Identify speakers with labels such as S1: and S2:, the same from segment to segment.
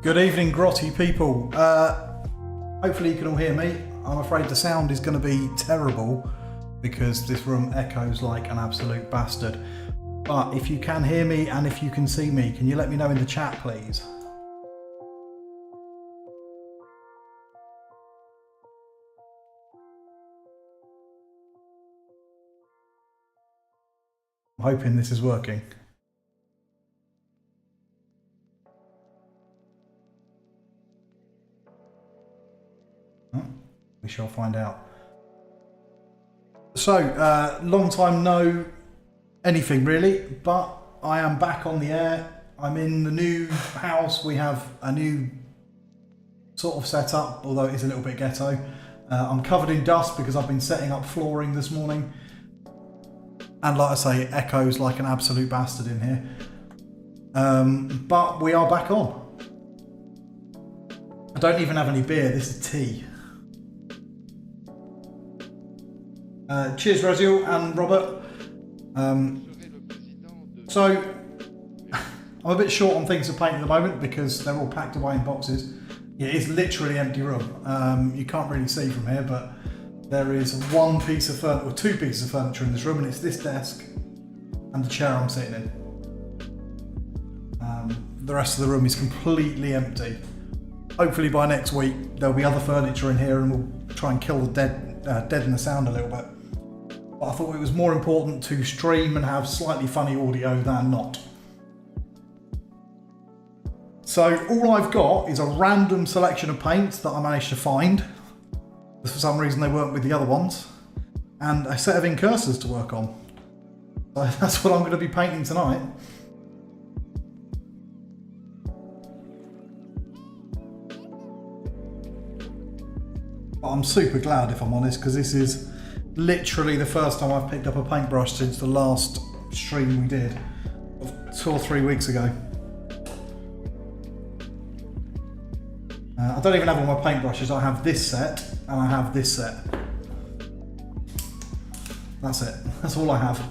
S1: Good evening, grotty people. Hopefully you can all hear me. I'm afraid the sound is going to be terrible because this room echoes like an absolute bastard. But if you can hear me and if you can see me, can you let me know in the chat, please? I'm hoping this is working. We shall find out. So, long time no anything really, but I am back on the air. I'm in the new house. We have a new sort of setup, although it is a little bit ghetto. I'm covered in dust because I've been setting up flooring this morning. And like I say, it echoes like an absolute bastard in here. But we are back on. I don't even have any beer, this is tea. Cheers Raziel and Robert. So, I'm a bit short on things to paint at the moment because they're all packed away in boxes. Yeah, it's literally an empty room. You can't really see from here, but there is one piece of furniture, or two pieces of furniture in this room, and it's this desk and the chair I'm sitting in. The rest of the room is completely empty. Hopefully by next week there'll be other furniture in here and we'll try and kill the deaden the sound a little bit. But I thought it was more important to stream and have slightly funny audio than not. So all I've got is a random selection of paints that I managed to find. For some reason they weren't with the other ones. And a set of incursors to work on. So that's what I'm going to be painting tonight. But I'm super glad, if I'm honest, because this is literally the first time I've picked up a paintbrush since the last stream we did 2 or 3 weeks ago. I don't even have all my paintbrushes. I have this set and I have this set. That's it. That's all I have.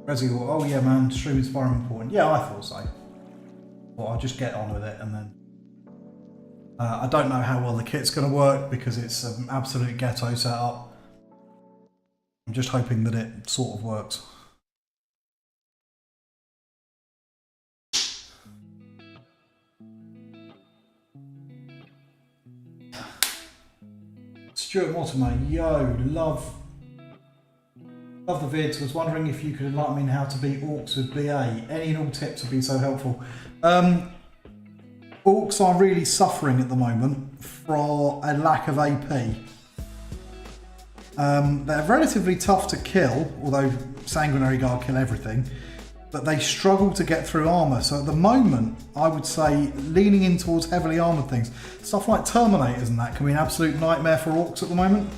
S1: Raziel, oh yeah man, stream is far more important. Yeah, I thought so. Well, I'll just get on with it and then... I don't know how well the kit's going to work because it's an absolute ghetto setup. I'm just hoping that it sort of works. Stuart Mortimer, yo, love the vids. Was wondering if you could enlighten me on how to beat orcs with BA. Any and all tips would be so helpful. Orcs are really suffering at the moment for a lack of AP. They're relatively tough to kill, although Sanguinary Guard kill everything, but they struggle to get through armour. So at the moment, I would say leaning in towards heavily armoured things. Stuff like Terminators and that can be an absolute nightmare for orcs at the moment.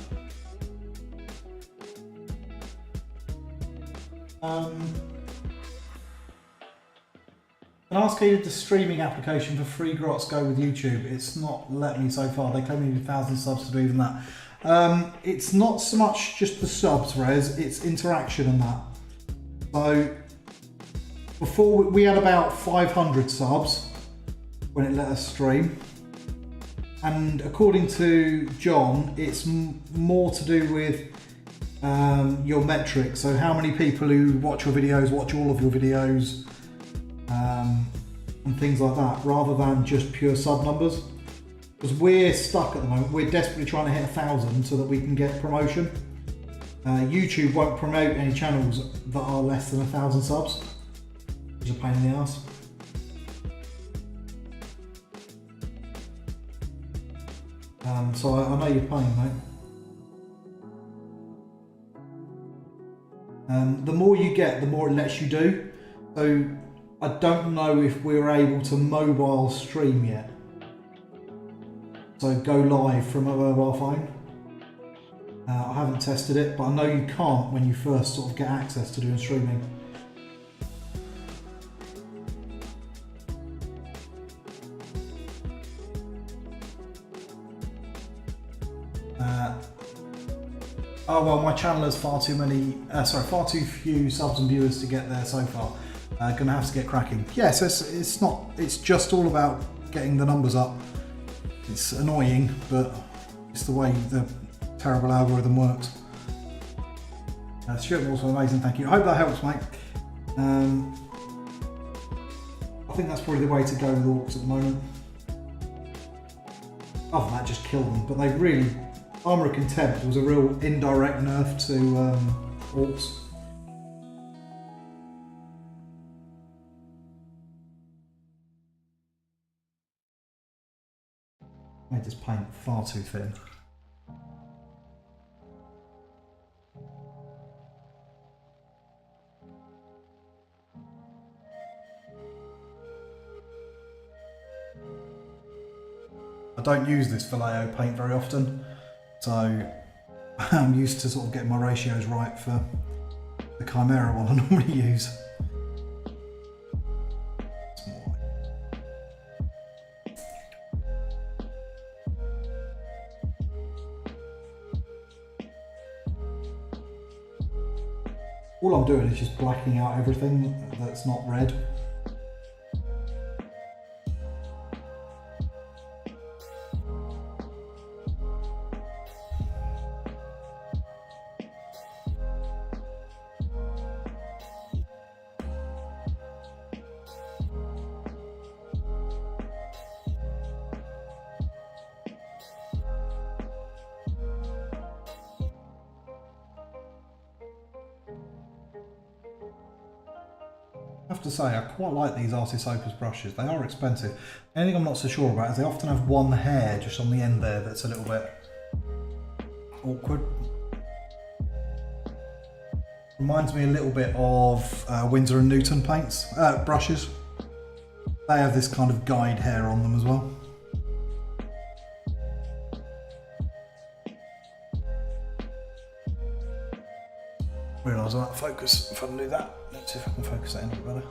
S1: Can I ask you the streaming application for free Grots go with YouTube? It's not let me so far. They claim you need 1,000 subs to do even that. It's not so much just the subs, Rez, it's interaction and that. So before we had about 500 subs when it let us stream. And according to John, it's more to do with your metrics. So how many people who watch your videos, watch all of your videos, and things like that, rather than just pure sub numbers. Because we're stuck at the moment, we're desperately trying to hit 1,000 so that we can get promotion. YouTube won't promote any channels that are less than 1,000 subs, which is a pain in the ass. So I know you're paying, mate. The more you get, the more it lets you do. So I don't know if we're able to mobile stream yet. So go live from a mobile phone. I haven't tested it, but I know you can't when you first sort of get access to doing streaming. Oh well, my channel has far too few subs and viewers to get there so far. Gonna have to get cracking. Yes, it's just all about getting the numbers up. It's annoying, but it's the way the terrible algorithm works. Stuart Moore's amazing, thank you. I hope that helps, mate. I think that's probably the way to go with orcs at the moment. Other than that, just kill them. But they really, Armour of Contempt was a real indirect nerf to orcs. Made this paint far too thin. I don't use this Vallejo paint very often, so I'm used to sort of getting my ratios right for the Chimera one I normally use. All I'm doing is just blacking out everything that's not red. I have to say, I quite like these Artis Opus brushes. They are expensive. The only thing I'm not so sure about is they often have one hair just on the end there that's a little bit awkward. Reminds me a little bit of Winsor & Newton paints, brushes. They have this kind of guide hair on them as well. Realise I might focus if I can do that. Let's see if I can focus that in a bit better.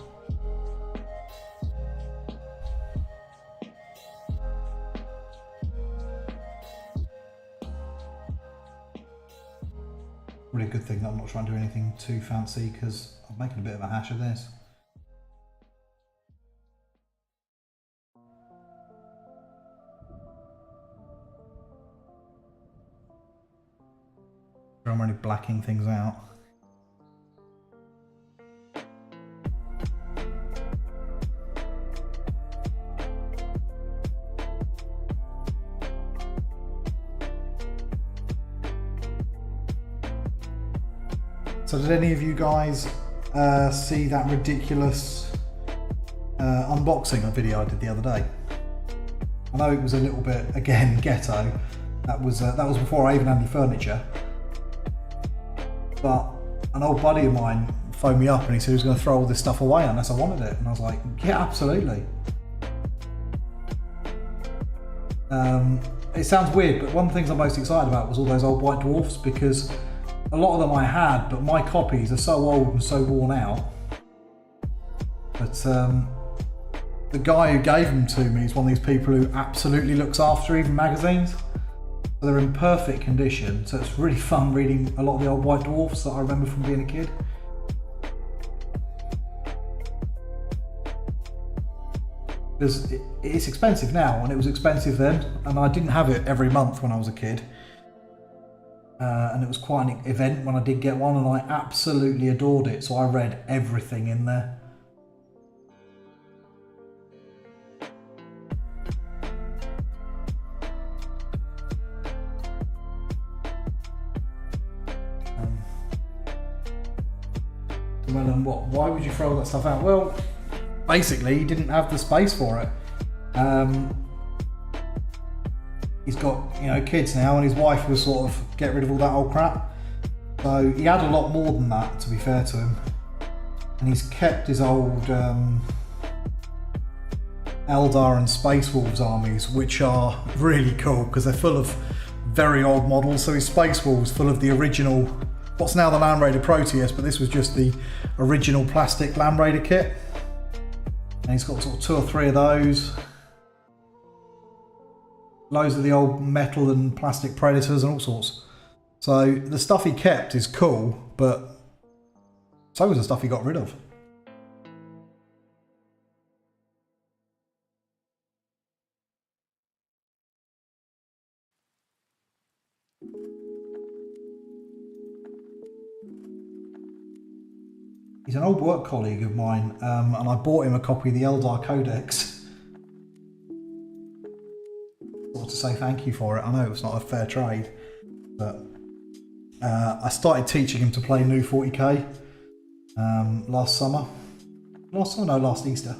S1: Really good thing that I'm not trying to do anything too fancy because I'm making a bit of a hash of this. I'm really blacking things out. So did any of you guys see that ridiculous unboxing video I did the other day? I know it was a little bit, again, ghetto. That was before I even had any furniture. But an old buddy of mine phoned me up and he said he was going to throw all this stuff away unless I wanted it. And I was like, yeah, absolutely. It sounds weird, but one of the things I'm most excited about was all those old White Dwarfs, because a lot of them I had, but my copies are so old and so worn out. But the guy who gave them to me is one of these people who absolutely looks after even magazines. So they're in perfect condition, so it's really fun reading a lot of the old White Dwarfs that I remember from being a kid. Because it's expensive now, and it was expensive then, and I didn't have it every month when I was a kid. And it was quite an event when I did get one, and I absolutely adored it, so I read everything in there. Well, and what? Why would you throw all that stuff out? Well, basically, he didn't have the space for it. He's got, you know, kids now, and his wife was sort of get rid of all that old crap. So he had a lot more than that, to be fair to him. And he's kept his old Eldar and Space Wolves armies, which are really cool because they're full of very old models. So his Space Wolves full of the original, what's now the Land Raider Proteus, but this was just the original plastic Land Raider kit. And he's got sort of 2 or 3 of those. loads of the old metal and plastic predators and all sorts. So the stuff he kept is cool, but so was the stuff he got rid of. He's an old work colleague of mine, and I bought him a copy of the Eldar Codex. Sort of to say thank you for it. I know it's not a fair trade, but I started teaching him to play New 40k last summer. Last summer? No, last Easter.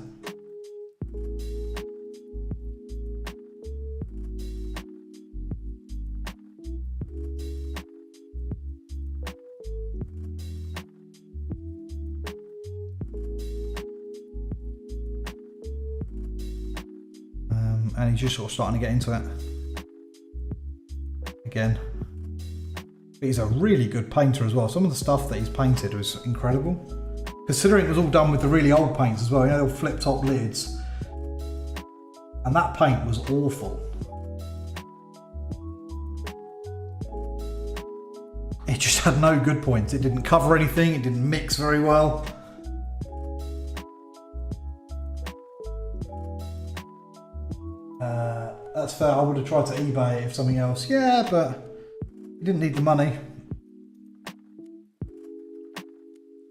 S1: And he's just sort of starting to get into it again. He's a really good painter as well. Some of the stuff that he's painted was incredible. Considering it was all done with the really old paints as well, you know, the flip top lids. And that paint was awful. It just had no good points. It didn't cover anything, it didn't mix very well. That's fair, I would have tried to eBay it if something else. Yeah, but you didn't need the money.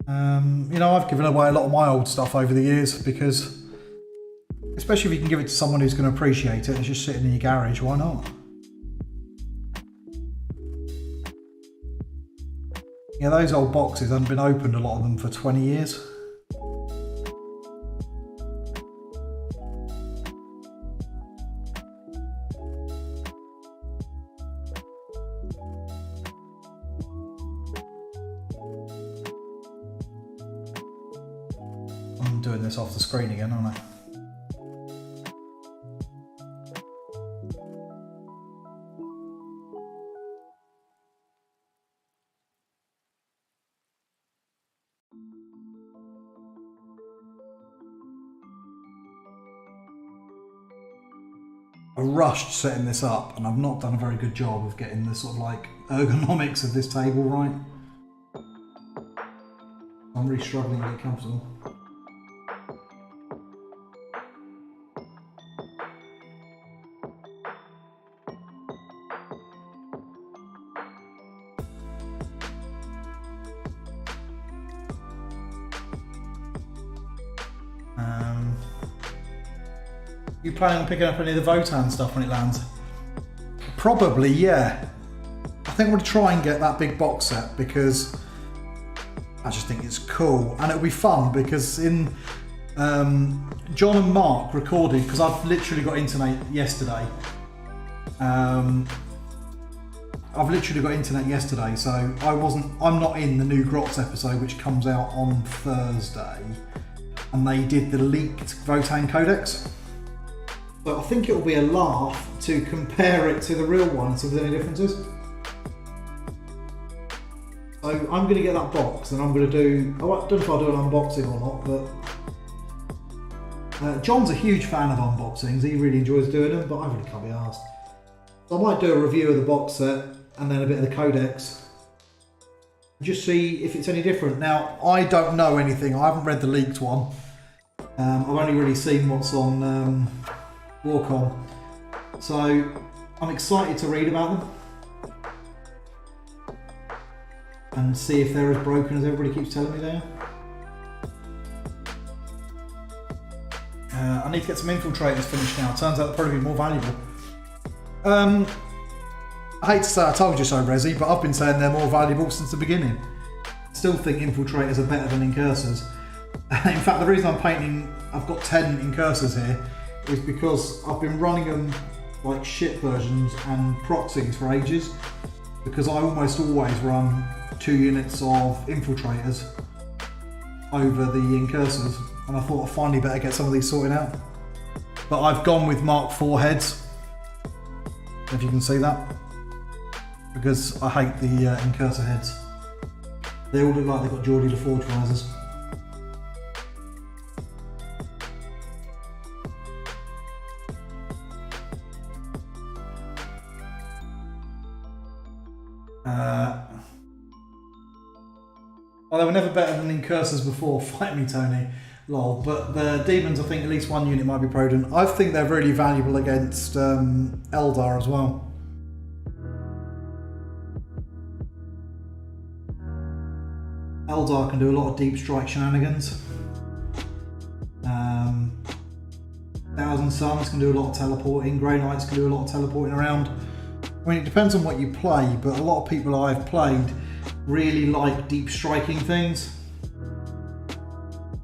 S1: You know, I've given away a lot of my old stuff over the years because, especially if you can give it to someone who's going to appreciate it, it's just sitting in your garage, why not? Yeah, those old boxes haven't been opened, a lot of them, for 20 years. I'm doing this off the screen again, aren't I? I rushed setting this up and I've not done a very good job of getting the sort of like ergonomics of this table right. I'm really struggling to get comfortable. You planning on picking up any of the Votan stuff when it lands? Probably, yeah. I think I'm going to try and get that big box set because I just think it's cool and it'll be fun because in John and Mark recorded, because I've literally got internet yesterday. I've literally got internet yesterday, so I'm not in the new Grots episode which comes out on Thursday, and they did the leaked Votan Codex. But I think it'll be a laugh to compare it to the real one and see if there's any differences. So I'm going to get that box and I'm going to do, I don't know if I'll do an unboxing or not, but John's a huge fan of unboxings. He really enjoys doing them, but I really can't be asked. So I might do a review of the box set and then a bit of the Codex. Just see if it's any different. Now, I don't know anything. I haven't read the leaked one. I've only really seen what's on Warcom, so I'm excited to read about them and see if they're as broken as everybody keeps telling me they are. I need to get some infiltrators finished now. Turns out they'll probably be more valuable. I hate to say I told you so, Rezi, but I've been saying they're more valuable since the beginning. Still think infiltrators are better than incursors. In fact, the reason I've got 10 incursors here is because I've been running them like shit versions and proxies for ages, because I almost always run 2 units of infiltrators over the incursors, and I thought I finally better get some of these sorted out. But I've gone with Mark IV heads, if you can see that, because I hate the incursor heads. They all look like they've got Geordie LaForge risers. Well, they were never better than incursors before. Fight me, Tony. Lol. But the demons, I think at least one unit might be Proton. I think they're really valuable against Eldar as well. Eldar can do a lot of deep strike shenanigans. Thousand Suns can do a lot of teleporting. Grey Knights can do a lot of teleporting around. I mean, it depends on what you play, but a lot of people I've played really like deep striking things.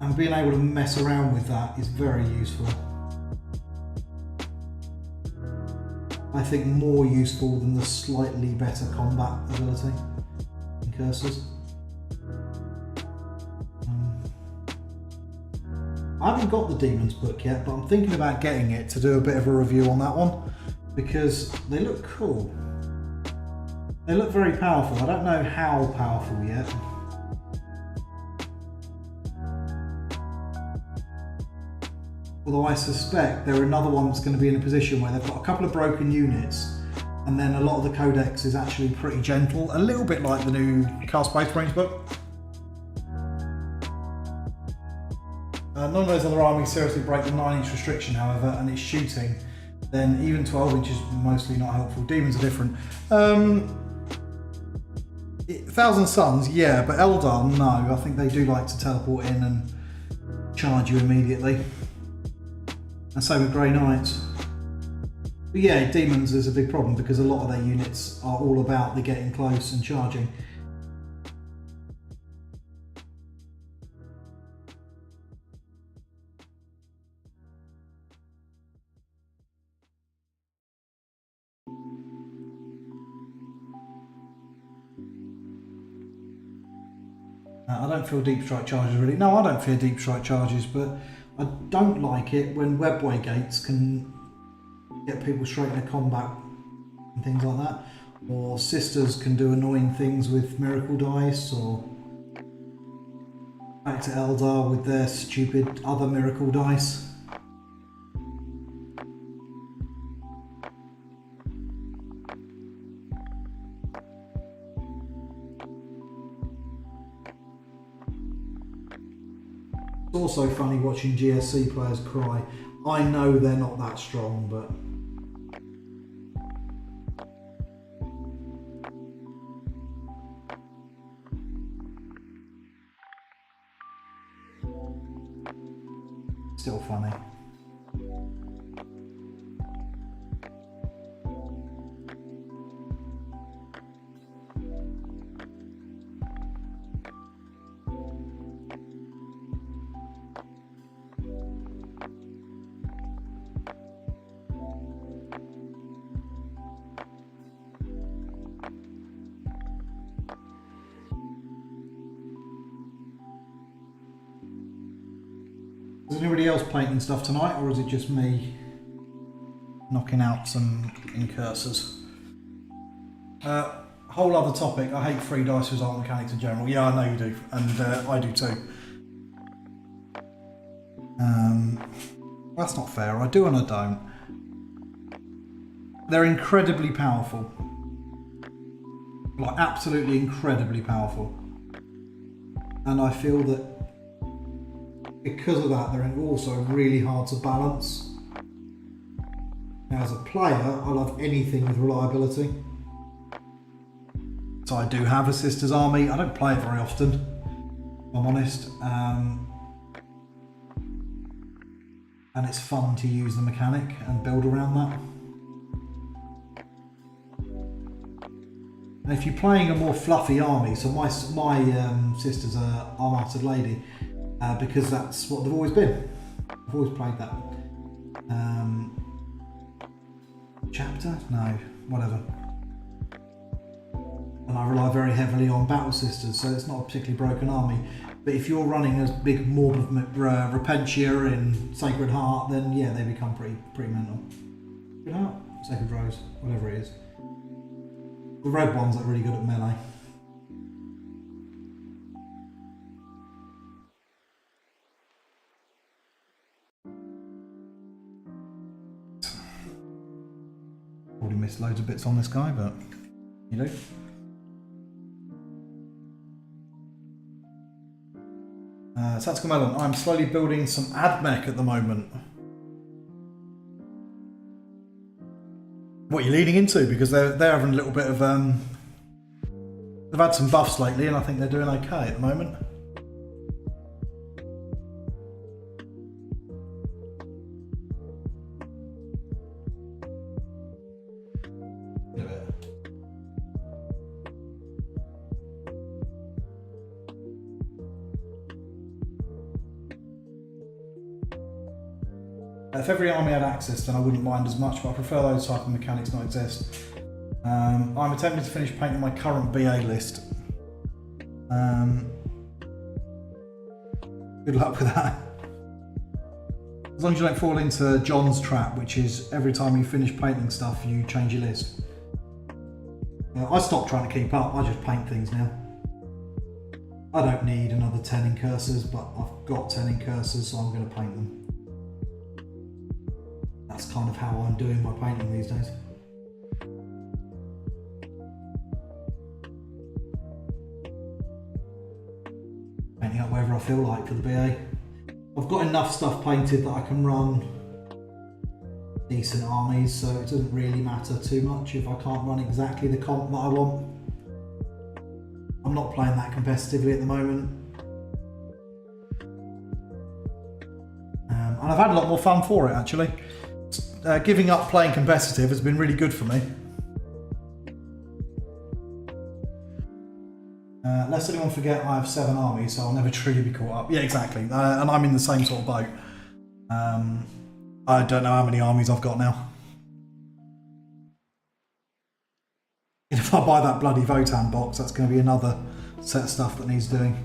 S1: And being able to mess around with that is very useful. I think more useful than the slightly better combat ability in Cursors. I haven't got the Demons book yet, but I'm thinking about getting it to do a bit of a review on that one because they look cool. They look very powerful. I don't know how powerful yet. Although I suspect they're another one that's going to be in a position where they've got a couple of broken units and then a lot of the codex is actually pretty gentle, a little bit like the new Cast Space Marines book. None of those other armies seriously break the 9-inch restriction, however, and it's shooting. Then even 12 inch is mostly not helpful. Demons are different. Thousand Suns, yeah, but Eldar, no. I think they do like to teleport in and charge you immediately. And same with Grey Knights. But yeah, Demons is a big problem because a lot of their units are all about the getting close and charging. I don't feel deep strike charges really. No, I don't fear deep strike charges, but I don't like it when webway gates can get people straight into combat and things like that. Or sisters can do annoying things with miracle dice, or back to Eldar with their stupid other miracle dice. It's also funny watching GSC players cry. I know they're not that strong, but still funny. Is anybody else painting stuff tonight, or is it just me knocking out some incursors? Whole other topic, I hate free dice result mechanics in general. Yeah, I know you do, and I do too. That's not fair, I do and I don't. They're incredibly powerful. Like, absolutely incredibly powerful. And I feel that because of that, they're also really hard to balance. Now, as a player, I love anything with reliability. So I do have a Sisters army. I don't play it very often, if I'm honest. And it's fun to use the mechanic and build around that. And if you're playing a more fluffy army, so my Sisters are Arm-Hearted Lady, because that's what they've always been. I've always played that. Chapter? No, whatever. And I rely very heavily on Battle Sisters, so it's not a particularly broken army. But if you're running a big Morb of Repentia in Sacred Heart, then yeah, they become pretty mental. Sacred Heart? Sacred Rose, whatever it is. The red ones are really good at melee. Already missed loads of bits on this guy, but you know. Tactical Melon, I'm slowly building some AdMech at the moment. What are you leading into? Because they're having a little bit of... they've had some buffs lately and I think they're doing okay at the moment. If every army had access, then I wouldn't mind as much, but I prefer those type of mechanics not exist. I'm attempting to finish painting my current BA list. Good luck with that. As long as you don't fall into John's trap, which is every time you finish painting stuff, you change your list. I stopped trying to keep up, I just paint things now. I don't need another 10 incursors, but I've got 10 incursors, so I'm going to paint them. That's kind of how I'm doing my painting these days. Painting up wherever I feel like for the BA. I've got enough stuff painted that I can run decent armies, so it doesn't really matter too much if I can't run exactly the comp that I want. I'm not playing that competitively at the moment. And I've had a lot more fun for it actually. Giving up playing competitive has been really good for me. Lest anyone forget, I have 7 armies, so I'll never truly be caught up. Yeah, exactly. And I'm in the same sort of boat. I don't know how many armies I've got now. And if I buy that bloody Votan box, that's going to be another set of stuff that needs doing.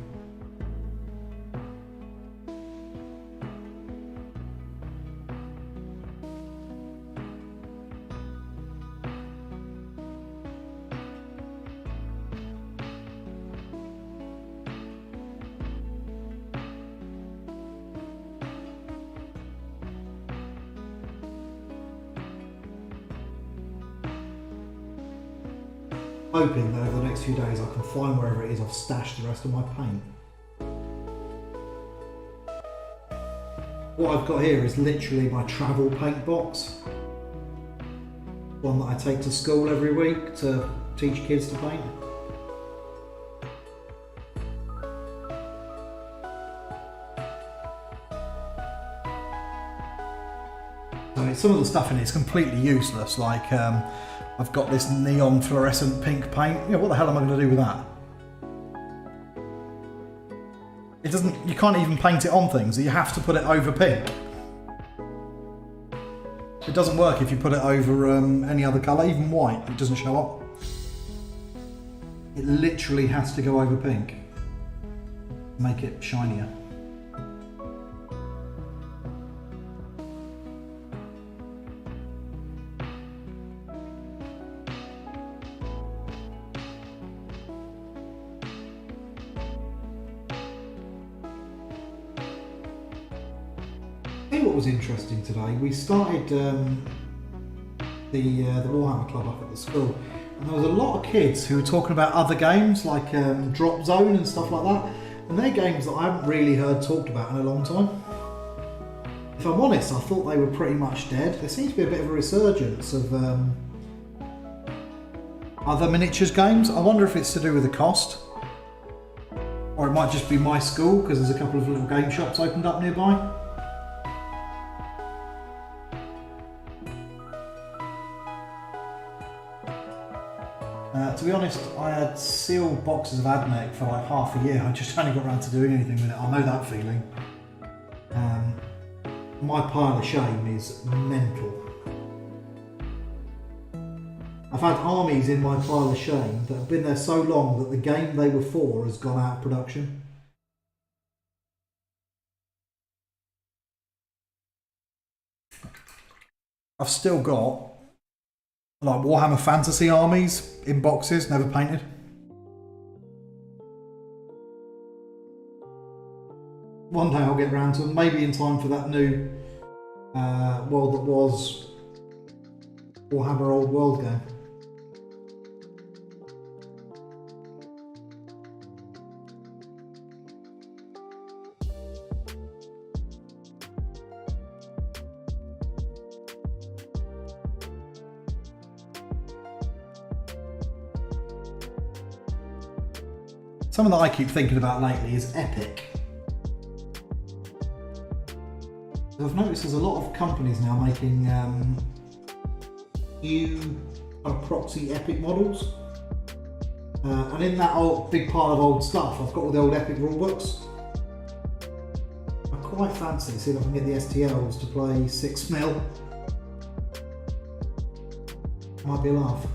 S1: Hoping that over the next few days I can find wherever it is I've stashed the rest of my paint. What I've got here is literally my travel paint box. One that I take to school every week to teach kids to paint. So some of the stuff in it is completely useless, like I've got this neon fluorescent pink paint. You know, what the hell am I going to do with that? It doesn't, you can't even paint it on things, you have to put it over pink. It doesn't work if you put it over any other colour, even white, it doesn't show up. It literally has to go over pink. Make it shinier. What was interesting today, we started the Warhammer Club up at the school, and there was a lot of kids who were talking about other games like Drop Zone and stuff like that, and they're games that I haven't really heard talked about in a long time. If I'm honest, I thought they were pretty much dead. There seems to be a bit of a resurgence of other miniatures games. I wonder if it's to do with the cost, or it might just be my school because there's a couple of little game shops opened up nearby. To be honest, I had sealed boxes of AdMech for like half a year. I just only got around to doing anything with it. I know that feeling. My pile of shame is mental. I've had armies in my pile of shame that have been there so long that the game they were for has gone out of production. I've still got like Warhammer Fantasy armies in boxes, never painted. One day I'll get around to them, maybe in time for that new World That Was Warhammer Old World game. Something that I keep thinking about lately is epic. I've noticed there's a lot of companies now making new kind of proxy epic models. And in that big pile of old stuff, I've got all the old epic rulebooks. I quite fancy seeing if I can get the STLs to play 6 mil. Might be a laugh.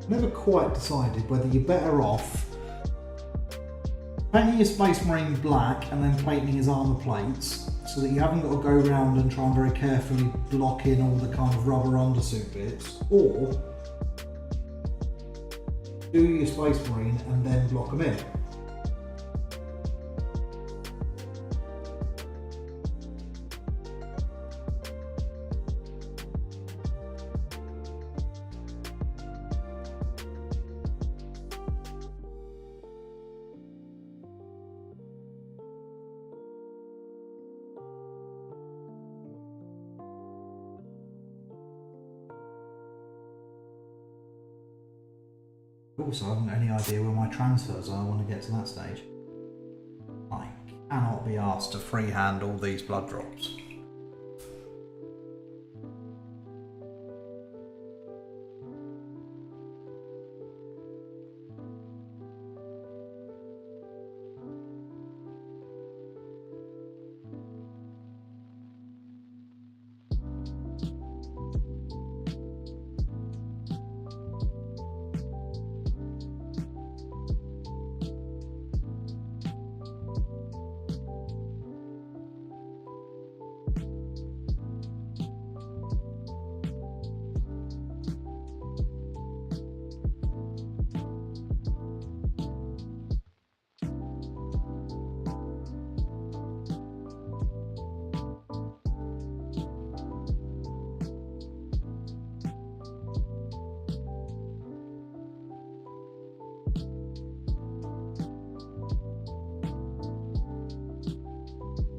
S1: Never quite decided whether you're better off painting your Space Marine black and then painting his armour plates so that you haven't got to go around and try and very carefully block in all the kind of rubber undersuit bits, or do your Space Marine and then block them in. Also, I haven't any idea where my transfers are when I get to that stage. I cannot be asked to freehand all these blood drops.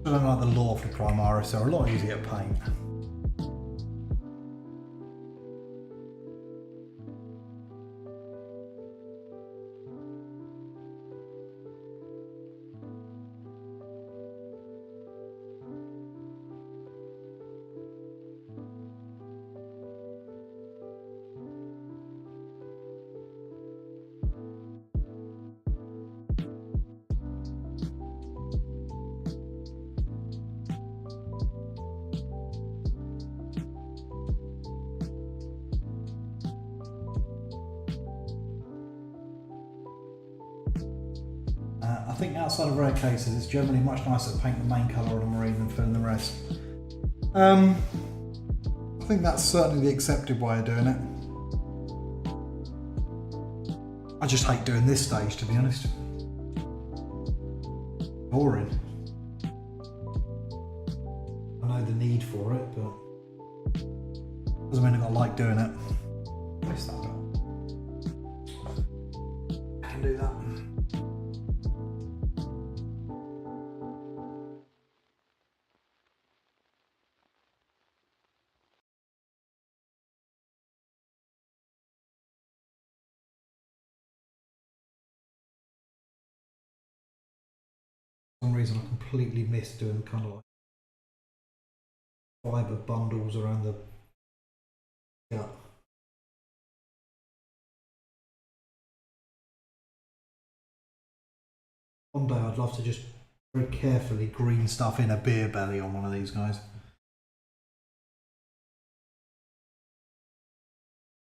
S1: I don't like the lore for primaries, they're a lot easier to paint. I think outside of rare cases, it's generally much nicer to paint the main colour on a marine than fill in the rest. I think that's certainly the accepted way of doing it. I just hate doing this stage, to be honest. Boring. I know the need for it, but doesn't mean I gotta like doing it. Where's that go? I can do that. For some reason I completely missed doing kind of like fibre bundles around the gut. One day I'd love to just very carefully green stuff in a beer belly on one of these guys.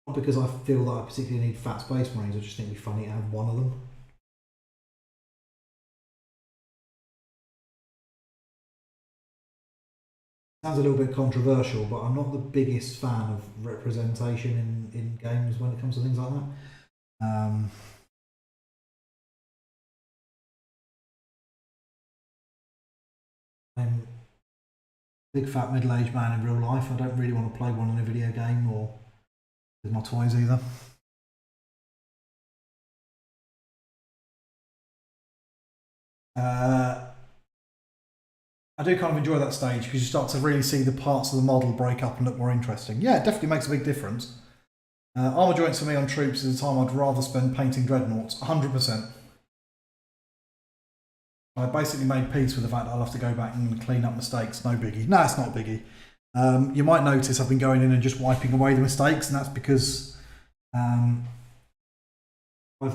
S1: Not because I feel that I particularly need fat Space Marines, I just think it'd be funny to have one of them. Sounds a little bit controversial, but I'm not the biggest fan of representation in games when it comes to things like that. I'm a big fat middle-aged man in real life. I don't really want to play one in a video game or with my toys either. I do kind of enjoy that stage because you start to really see the parts of the model break up and look more interesting. Yeah, it definitely makes a big difference. Armour joints for me on troops is a time I'd rather spend painting dreadnoughts, 100%. I basically made peace with the fact that I'll have to go back and clean up mistakes, no biggie. No, it's not a biggie. You might notice I've been going in and just wiping away the mistakes, and that's because I've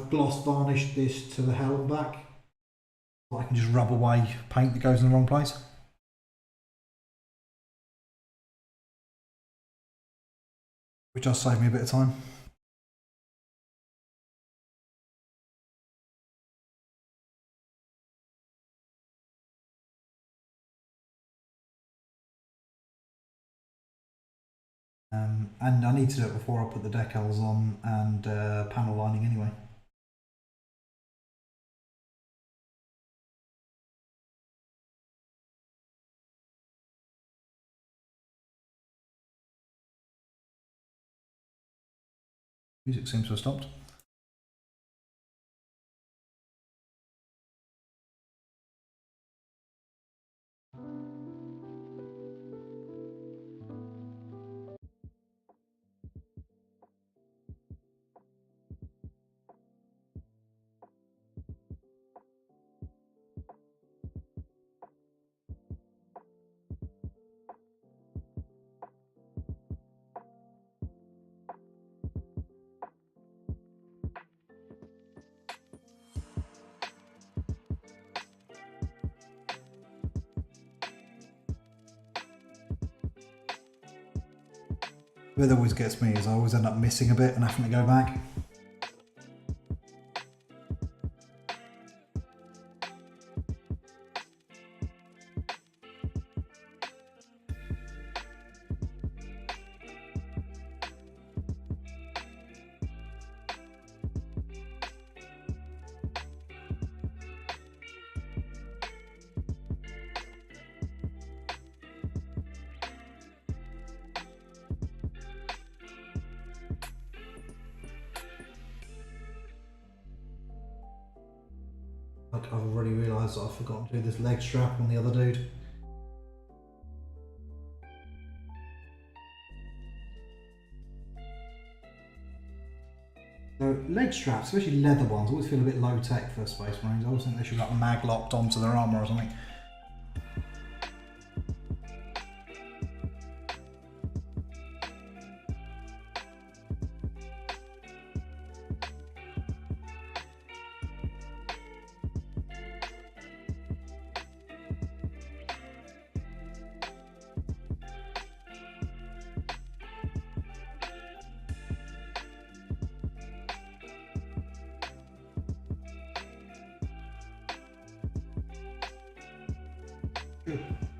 S1: gloss varnished this to the hell and back. So I can just rub away paint that goes in the wrong place. Which does save me a bit of time. And I need to do it before I put the decals on and panel lining anyway. Music seems to have stopped. What always gets me is I always end up missing a bit and having to go back. I've already realised that I've forgotten to do this leg strap on the other dude. So leg straps, especially leather ones, always feel a bit low tech for Space Marines. I always think they should have mag locked onto their armour or something.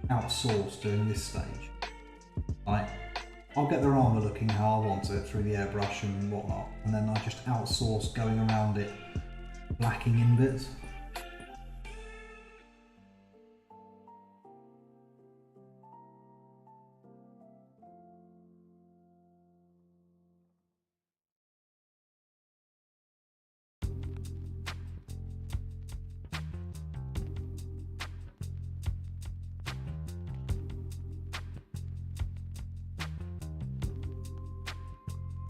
S1: Outsource doing this stage. Like, I'll get their armour looking how I want it through the airbrush and whatnot, and then I just outsource going around it, blacking in bits.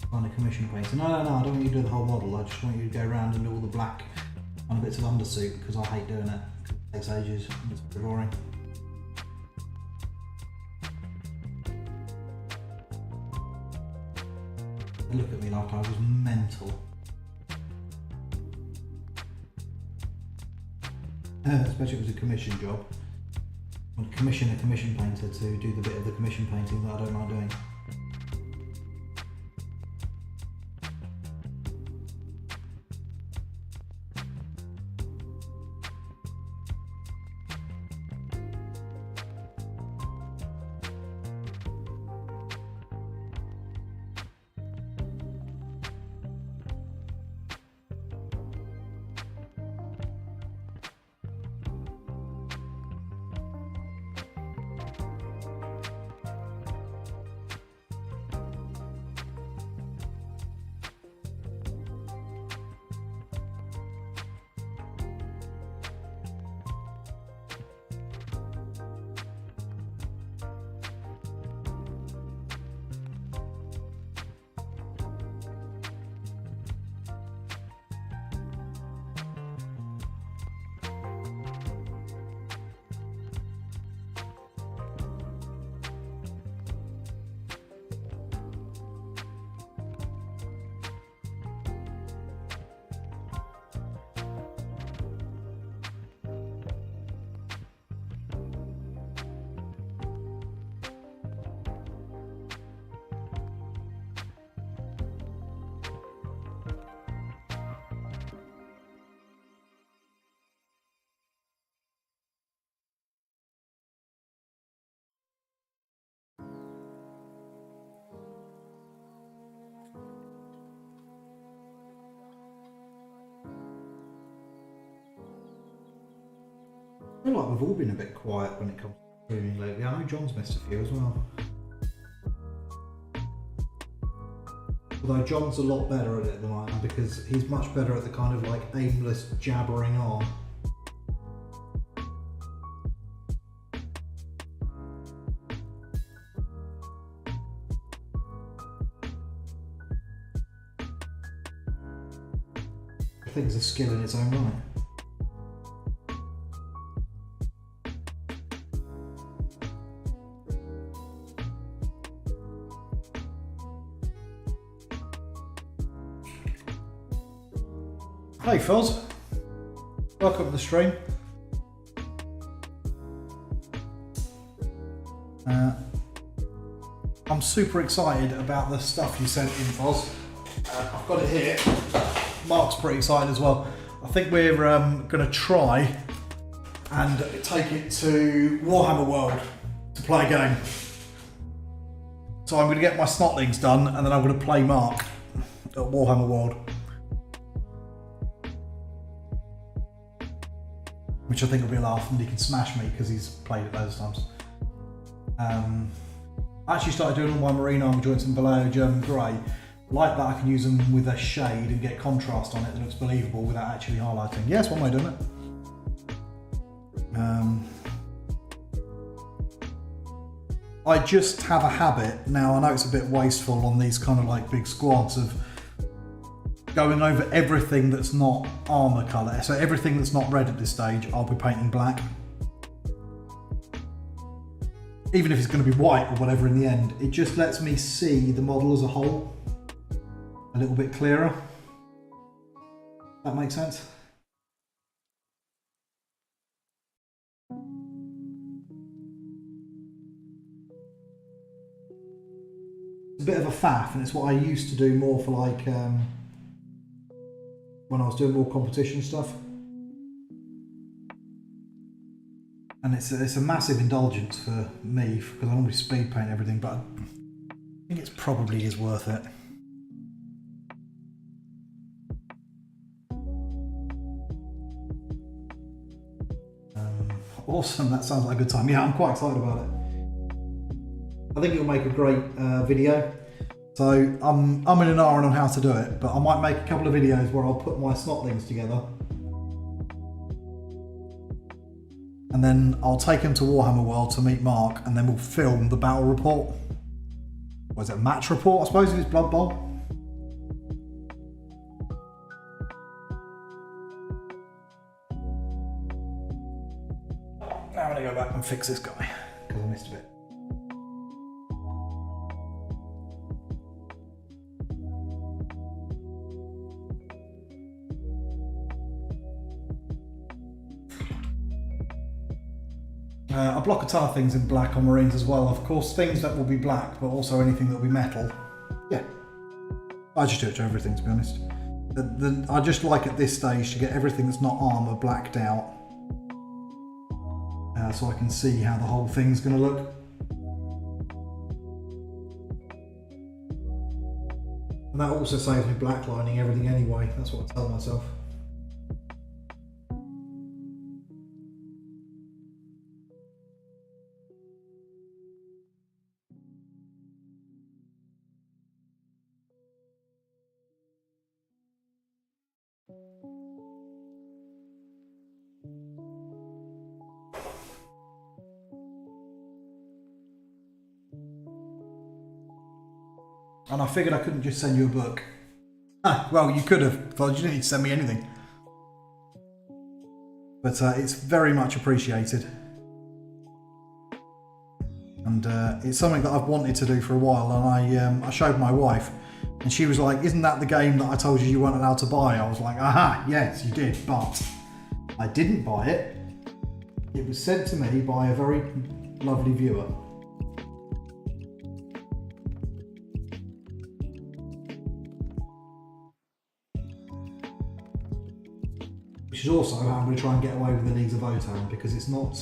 S1: Kind of commission painting. No, I don't want you to do the whole model. I just want you to go around and do all the black on bits of undersuit because I hate doing it. It takes ages and it's pretty boring. They look at me like I was mental. Especially if it was a commission job. I would commission a commission painter to do the bit of the commission painting that I don't like doing. feel like we've all been a bit quiet when it comes to streaming lately. I know John's missed a few as well. Although John's a lot better at it than I am because he's much better at the kind of like aimless jabbering on. I think it's a skill in its own right. Hey Foz, welcome to the stream. I'm super excited about the stuff you sent in, Foz. I've got it here. Mark's pretty excited as well. I think we're going to try and take it to Warhammer World to play a game. So I'm going to get my snotlings done and then I'm going to play Mark at Warhammer World. Which I think will be a laugh, and he can smash me because he's played it those times. I actually started doing all my marine armor joints in Vallejo German Grey. Like that, I can use them with a shade and get contrast on it that looks believable without actually highlighting. Yeah, that's one way of doing it. I just have a habit, now I know it's a bit wasteful on these kind of like big squads, of going over everything that's not armour colour. So everything that's not red at this stage, I'll be painting black. Even if it's going to be white or whatever in the end, it just lets me see the model as a whole a little bit clearer. That makes sense? It's a bit of a faff, and it's what I used to do more for like when I was doing more competition stuff. And it's a massive indulgence for me because I normally speed paint everything, but I think it probably is worth it. Awesome, that sounds like a good time. Yeah, I'm quite excited about it. I think it'll make a great video. So I'm in an hour on how to do it, but I might make a couple of videos where I'll put my snotlings together. And then I'll take him to Warhammer World to meet Mark, and then we'll film the battle report. Or is it a match report, I suppose, if it's Blood Bowl? Now I'm going to go back and fix this guy, because I missed a bit. I block a ton of things in black on Marines as well. Of course, things that will be black, but also anything that will be metal. Yeah, I just do it to everything, to be honest. I just like at this stage to get everything that's not armour blacked out, so I can see how the whole thing's going to look. And that also saves me blacklining everything anyway. That's what I tell myself. And I figured I couldn't just send you a book. Well, you could have, but you didn't need to send me anything. But it's very much appreciated. And it's something that I've wanted to do for a while, and I showed my wife, and she was like, "Isn't that the game that I told you weren't allowed to buy?" I was like, "Aha, yes, you did, but I didn't buy it. It was sent to me by a very lovely viewer." Which is also how I'm going to try and get away with the Leagues of Votan, because it's not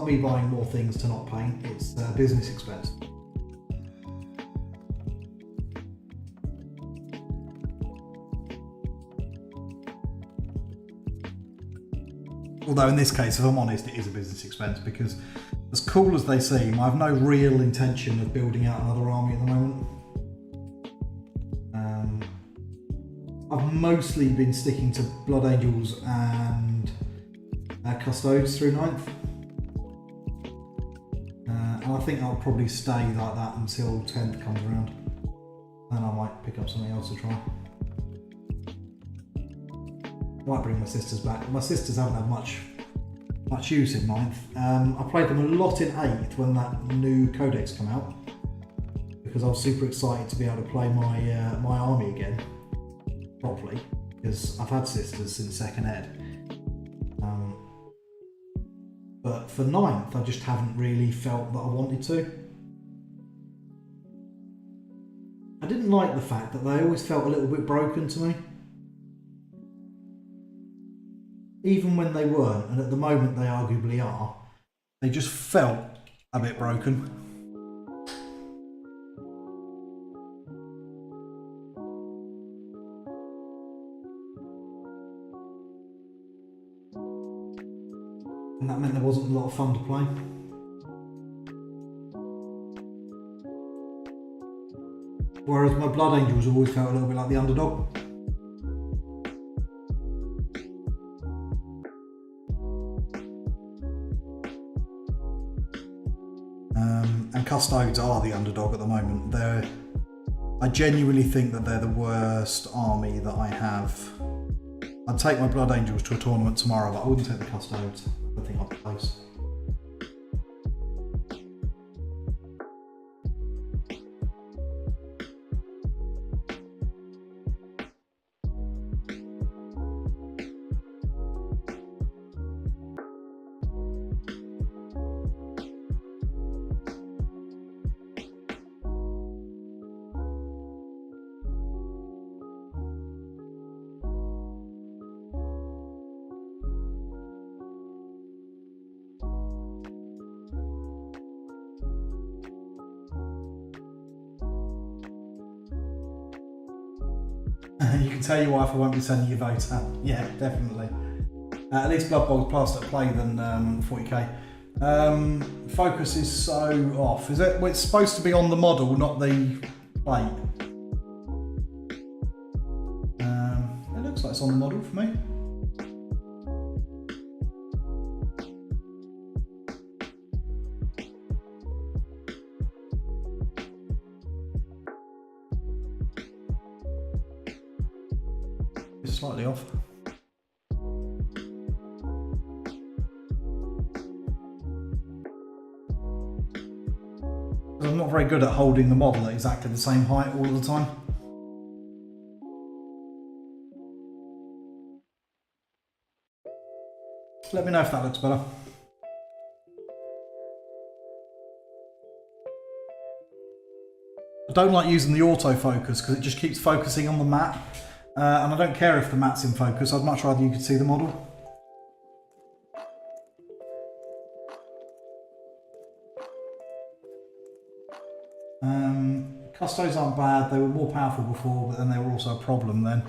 S1: me buying more things to not paint, it's a business expense. Although in this case, if I'm honest, it is a business expense because as cool as they seem, I have no real intention of building out another army at the moment. I've mostly been sticking to Blood Angels and Custos through 9th. And I think I'll probably stay like that until 10th comes around. Then I might pick up something else to try. Might bring my sisters back. My sisters haven't had much use in 9th. I played them a lot in 8th when that new codex came out because I was super excited to be able to play my army again properly because I've had sisters since 2nd ed. But for 9th, I just haven't really felt that I wanted to. I didn't like the fact that they always felt a little bit broken to me. Even when they weren't, and at the moment they arguably are, they just felt a bit broken. And that meant there wasn't a lot of fun to play. Whereas my Blood Angels always felt a little bit like the underdog. And Custodes are the underdog at the moment. I genuinely think that they're the worst army that I have. I'd take my Blood Angels to a tournament tomorrow, but I wouldn't take the Custodes. I think I'll be close. You can tell your wife I won't be sending you votes out. Yeah, definitely. At least Blood Bowl's past at play than 40k. Focus is so off, is it? Well, it's supposed to be on the model, not the plate. It looks like it's on the model for me. Slightly off. I'm not very good at holding the model at exactly the same height all of the time. Let me know if that looks better. I don't like using the autofocus because it just keeps focusing on the map. And I don't care if the mat's in focus, I'd much rather you could see the model. Custos aren't bad, they were more powerful before, but then they were also a problem then.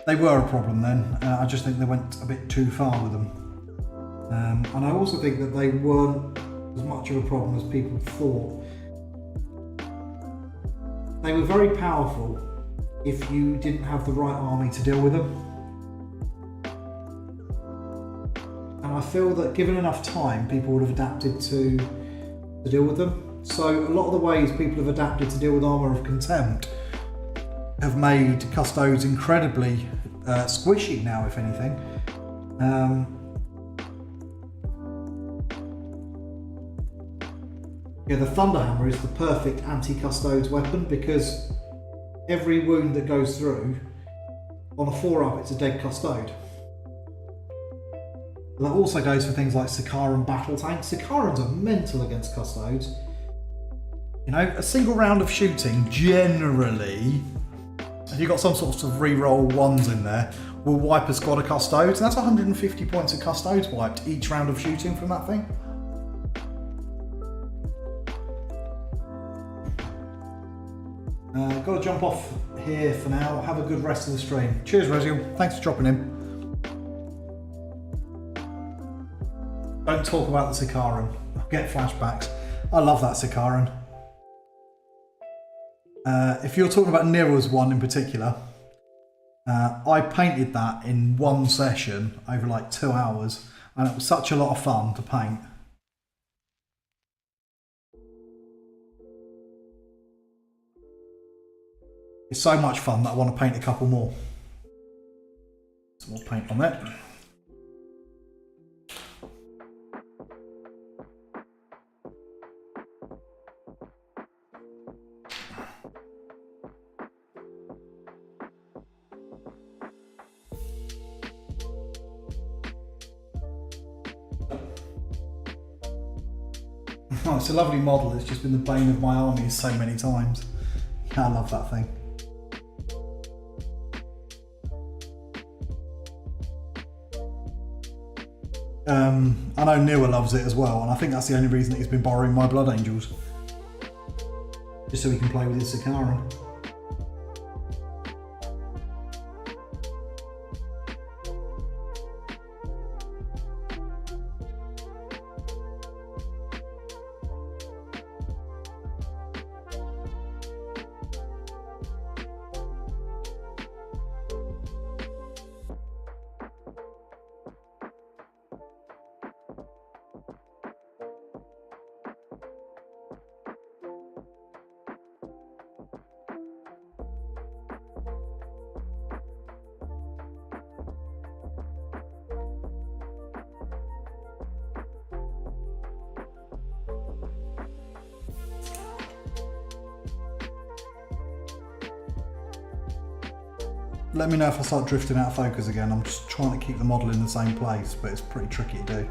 S1: They were a problem then, I just think they went a bit too far with them. And I also think that they weren't as much of a problem as people thought. They were very powerful if you didn't have the right army to deal with them. And I feel that given enough time, people would have adapted to deal with them. So a lot of the ways people have adapted to deal with Armour of Contempt have made Custos incredibly squishy now, if anything. Yeah, the Thunderhammer is the perfect anti-Custodes weapon because every wound that goes through, on a 4-up it's a dead Custode. That also goes for things like Sicaran battle tanks. Sicarans are mental against Custodes. You know, a single round of shooting generally, if you've got some sort of re-roll 1s in there, will wipe a squad of Custodes. And that's 150 points of Custodes wiped each round of shooting from that thing. Got to jump off here for now. Have a good rest of the stream. Cheers, Raziel. Thanks for dropping in. Don't talk about the Sicaran. I get flashbacks. I love that Sicaran. If you're talking about Nero's one in particular, I painted that in one session over like 2 hours, and it was such a lot of fun to paint. It's so much fun that I want to paint a couple more. Some more paint on it. Oh, it's a lovely model. It's just been the bane of my armies so many times. I love that thing. I know Newa loves it as well, and I think that's the only reason that he's been borrowing my Blood Angels. Just so he can play with his Sicaran. Let me know if I start drifting out of focus again. I'm just trying to keep the model in the same place, but it's pretty tricky to do.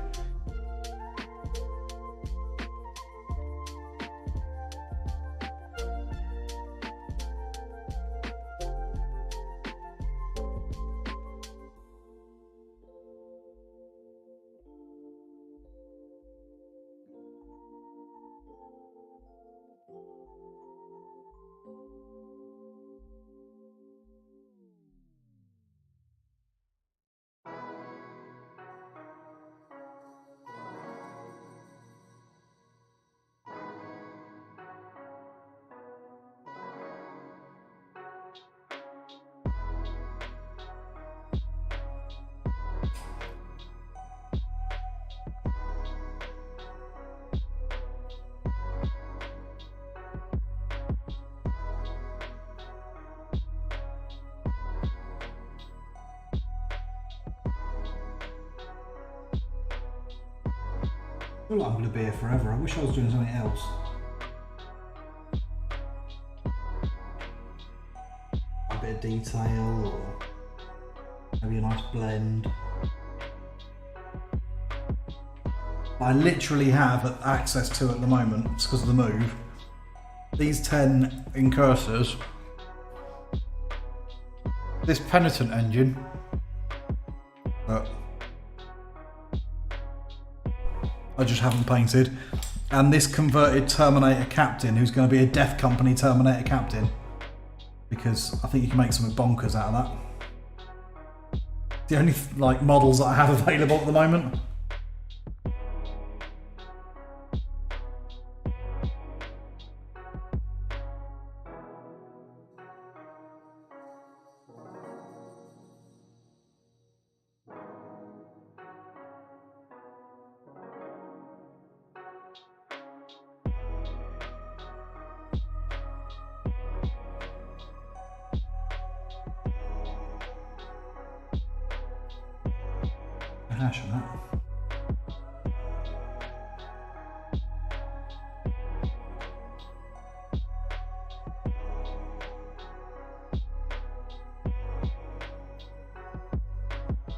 S1: I feel like I'm going to be here forever. I wish I was doing something else. A bit of detail, or maybe a nice blend. I literally have access to at the moment, it's because of the move, these 10 incursors, this penitent engine, I just haven't painted, and this converted Terminator Captain, who's going to be a Death Company Terminator Captain, because I think you can make something bonkers out of that. The only like models that I have available at the moment. Hash on that.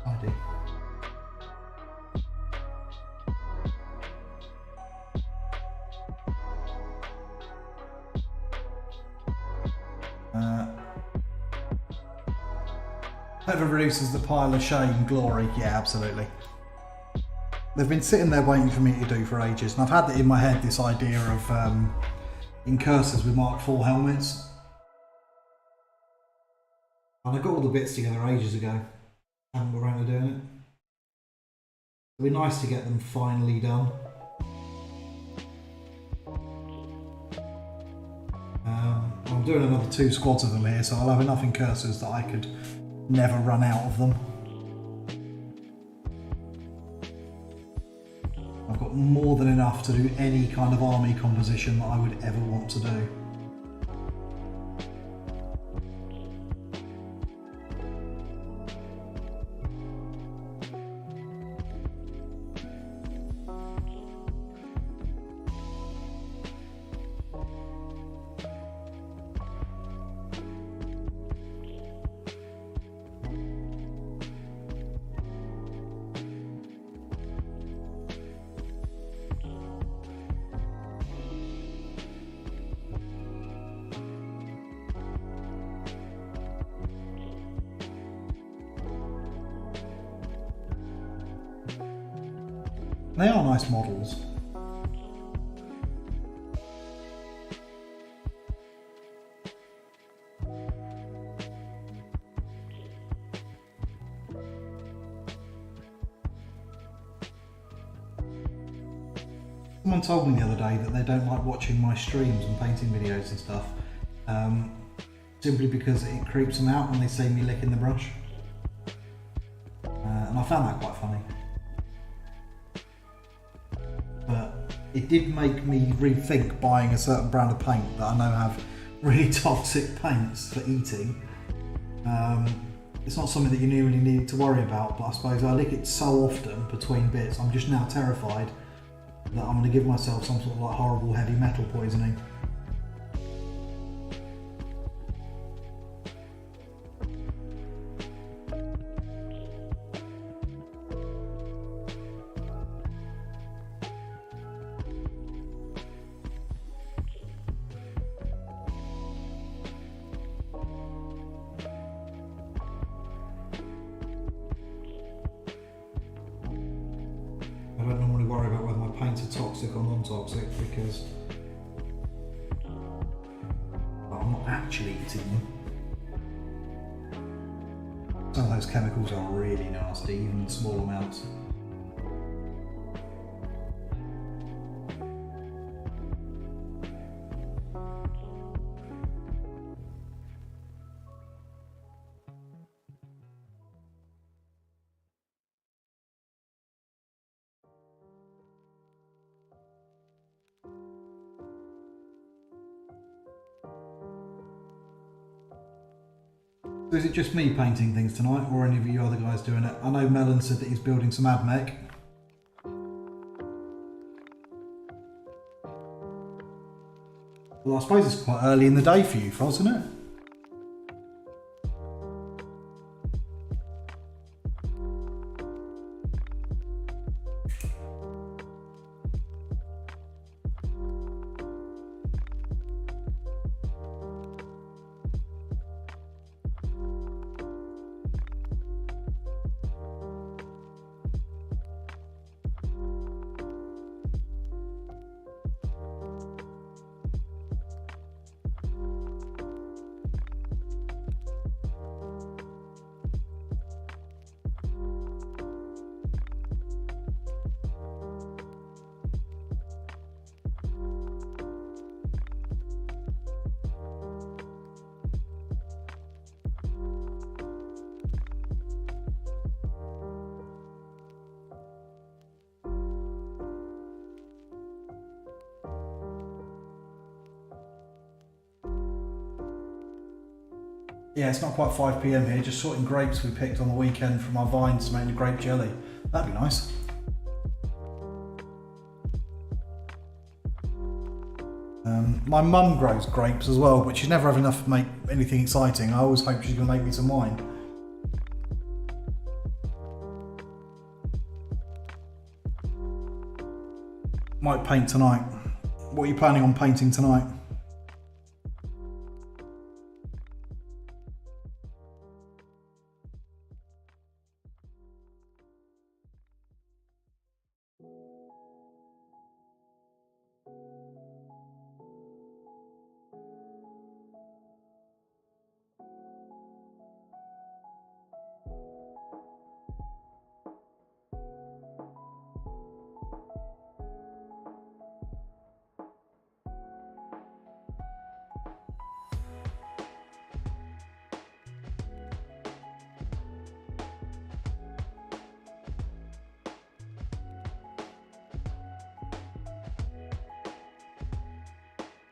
S1: I do. Whoever reduces the pile of shame, glory, yeah, absolutely. They've been sitting there waiting for me to do for ages, and I've had it in my head, this idea of incursors with Mark IV helmets. And I got all the bits together ages ago. I haven't got around to doing it. It'd be nice to get them finally done. I'm doing another 2 squads of them here, so I'll have enough incursors that I could never run out of them. I've got more than enough to do any kind of army composition that I would ever want to do. They are nice models. Someone told me the other day that they don't like watching my streams and painting videos and stuff, simply because it creeps them out when they see me licking the brush. And I found that quite funny. But it did make me rethink buying a certain brand of paint that I know have really toxic paints for eating. It's not something that you really need to worry about, but I suppose I lick it so often between bits, I'm just now terrified that I'm going to give myself some sort of like horrible heavy metal poisoning. I don't normally worry about whether my paints are toxic or non-toxic because I'm not actually eating them. Some of those chemicals are really nasty, even in small amounts. So is it just me painting things tonight, or any of you other guys doing it? I know Melon said that he's building some AdMech. Well, I suppose it's quite early in the day for you, Foz, isn't it? Yeah, it's not quite 5 PM here, just sorting grapes we picked on the weekend from our vines to make the grape jelly. That'd be nice. My mum grows grapes as well, but she's never had enough to make anything exciting. I always hope she's going to make me some wine. Might paint tonight. What are you planning on painting tonight?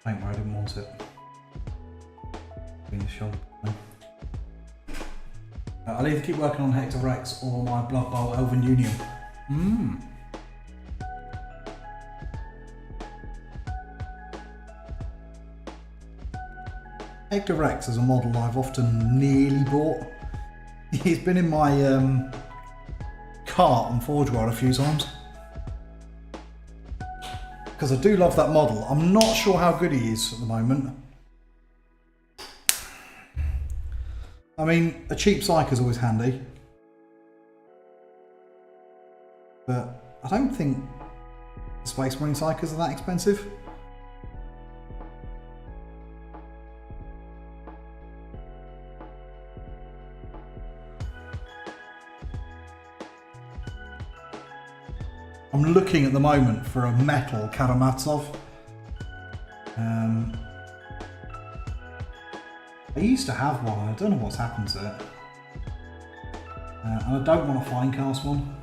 S1: Paint where I didn't want it. Being a shot. I'll either keep working on Hector Rex or my Blood Bowl Elven Union. Hector Rex is a model I've often nearly bought. He's been in my cart on Forge World a few times. Because I do love that model. I'm not sure how good he is at the moment. I mean, a cheap Psyche is always handy. But I don't think Space Marine Psychers are that expensive. I'm looking at the moment for a metal Karamazov. I used to have one, I don't know what's happened to it. And I don't want a fine cast one.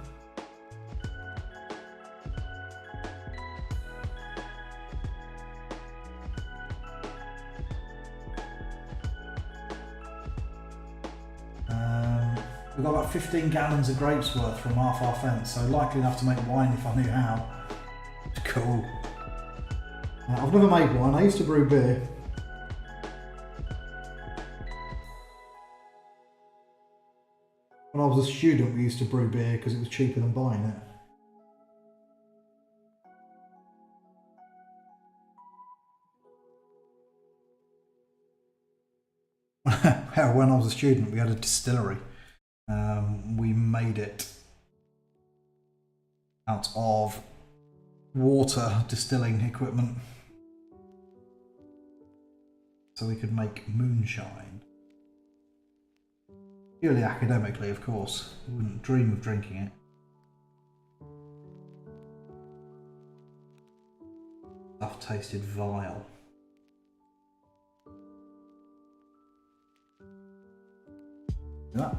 S1: We've got about 15 gallons of grapes worth from half our fence, so likely enough to make wine if I knew how. Cool. I've never made wine, I used to brew beer. When I was a student we used to brew beer because it was cheaper than buying it. Well, when I was a student we had a distillery. We made it out of water distilling equipment so we could make moonshine. Purely academically, of course. We wouldn't dream of drinking it. Stuff tasted vile. Yeah.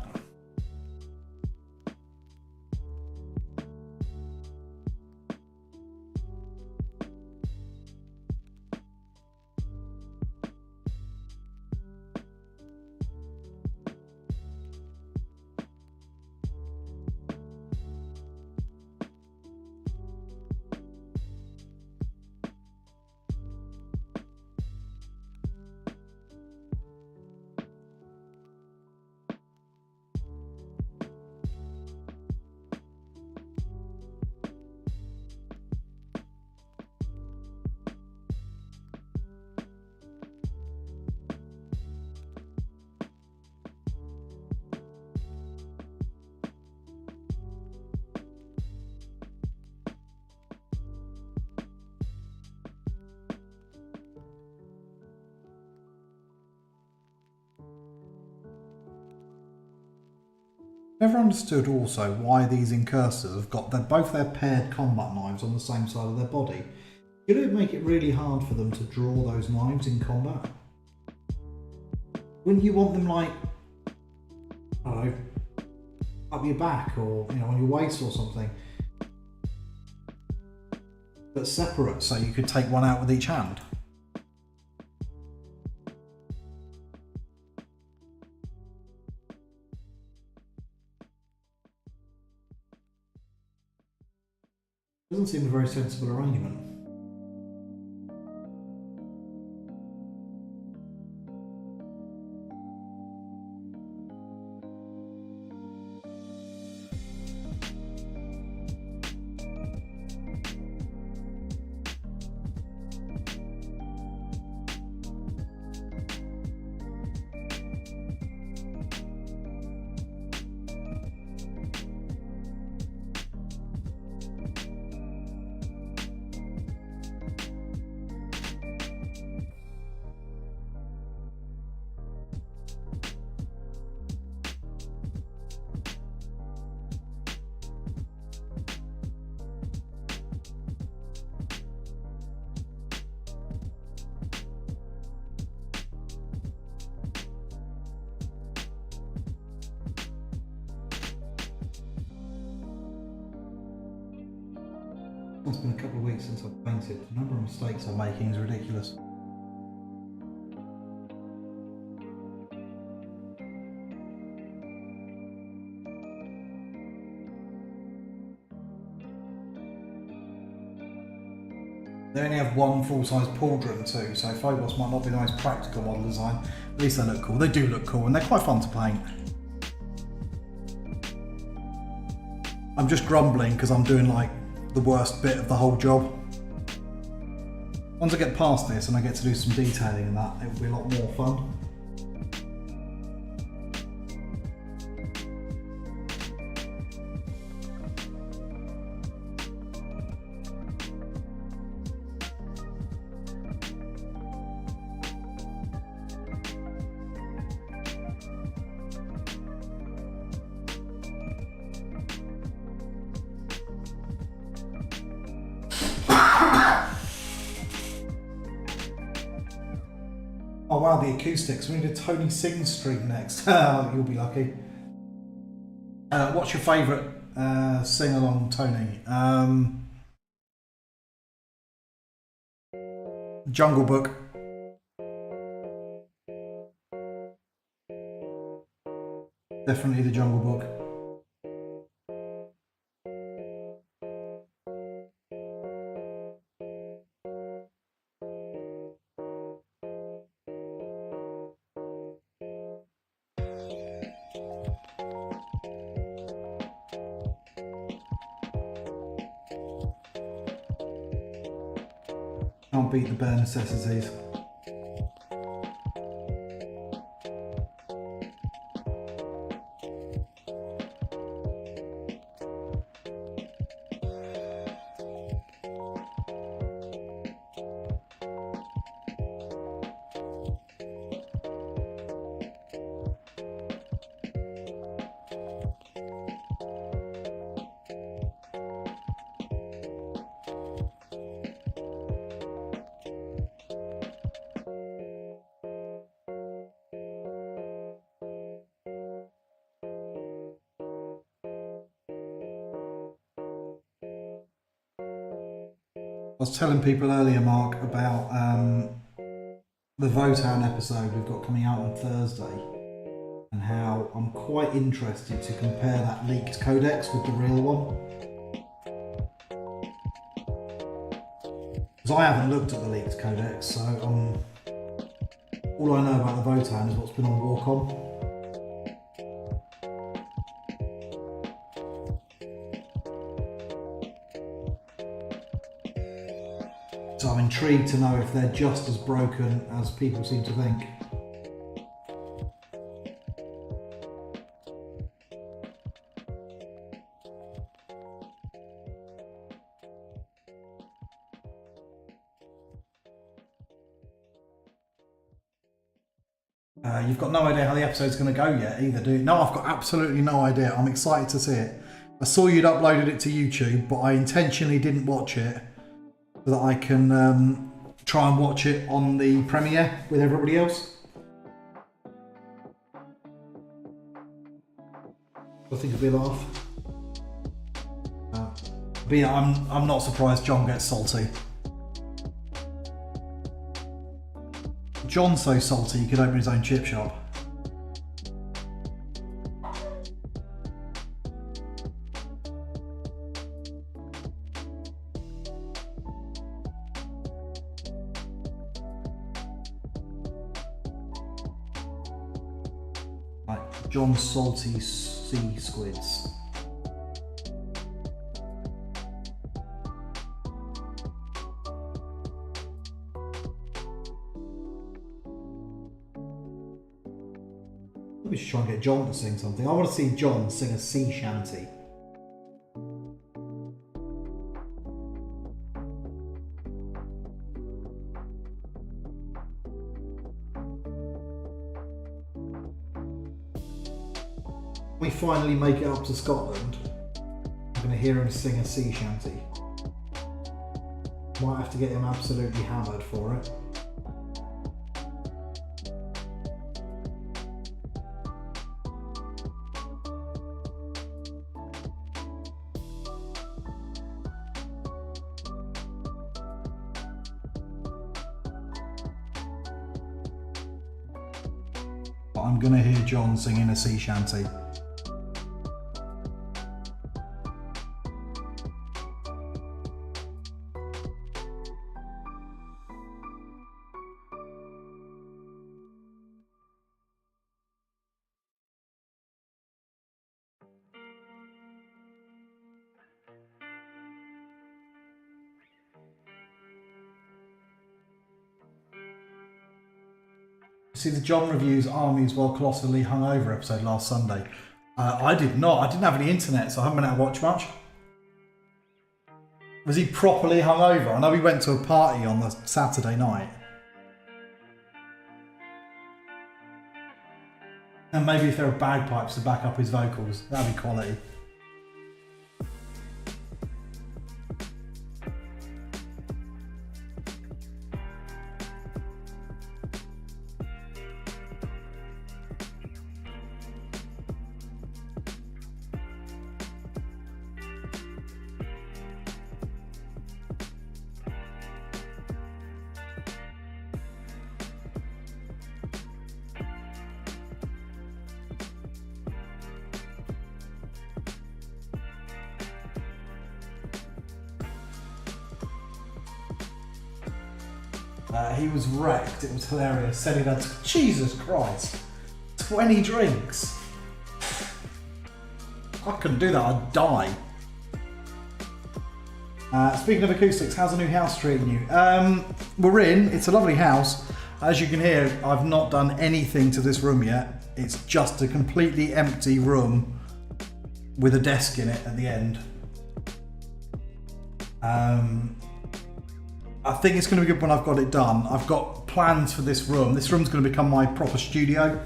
S1: Never understood also why these incursors have got both their paired combat knives on the same side of their body. Could it make it really hard for them to draw those knives in combat? Wouldn't you want them like, I don't know, up your back or on your waist or something? But separate so you could take one out with each hand. Doesn't seem a very sensible arrangement. It's been a couple of weeks since I've painted. The number of mistakes I'm making is ridiculous. They only have one full-size pauldron too, so Phobos might not be the most practical model design. At least they look cool. They do look cool, and they're quite fun to paint. I'm just grumbling because I'm doing like the worst bit of the whole job. Once I get past this and I get to do some detailing and that, it will be a lot more fun. Oh wow, the acoustics. We need a Tony Sing stream next. You'll be lucky. What's your favourite sing-along, Tony? Jungle Book. Definitely the Jungle Book. Can't beat the bare necessities. I was telling people earlier, Mark, about the Votan episode we've got coming out on Thursday, and how I'm quite interested to compare that leaked codex with the real one. Because I haven't looked at the leaked codex, so all I know about the Votan is what's been on Warcom. So I'm intrigued to know if they're just as broken as people seem to think. You've got no idea how the episode's going to go yet either, do you? No, I've got absolutely no idea. I'm excited to see it. I saw you'd uploaded it to YouTube, but I intentionally didn't watch it so that I can try and watch it on the premiere with everybody else. I think it'll be a laugh. But yeah, I'm not surprised John gets salty. John's so salty he could open his own chip shop. Like John's salty sea squids. We should try and get John to sing something. I want to see John sing a sea shanty. We finally make it up to Scotland. I'm going to hear him sing a sea shanty. Might have to get him absolutely hammered for it. But I'm going to hear John singing a sea shanty. See the John reviews armies while colossally hungover episode last Sunday. I did not. I didn't have any internet, so I haven't been able to watch much. Was he properly hungover? I know we went to a party on the Saturday night. And maybe if there are bagpipes to back up his vocals, that'd be quality. He was wrecked, it was hilarious. Said he'd had, Jesus Christ, 20 drinks. I couldn't do that, I'd die. Speaking of acoustics, how's the new house treating you? We're in, it's a lovely house. As you can hear, I've not done anything to this room yet. It's just a completely empty room with a desk in it at the end. I think it's going to be good when I've got it done. I've got plans for this room. This room's going to become my proper studio.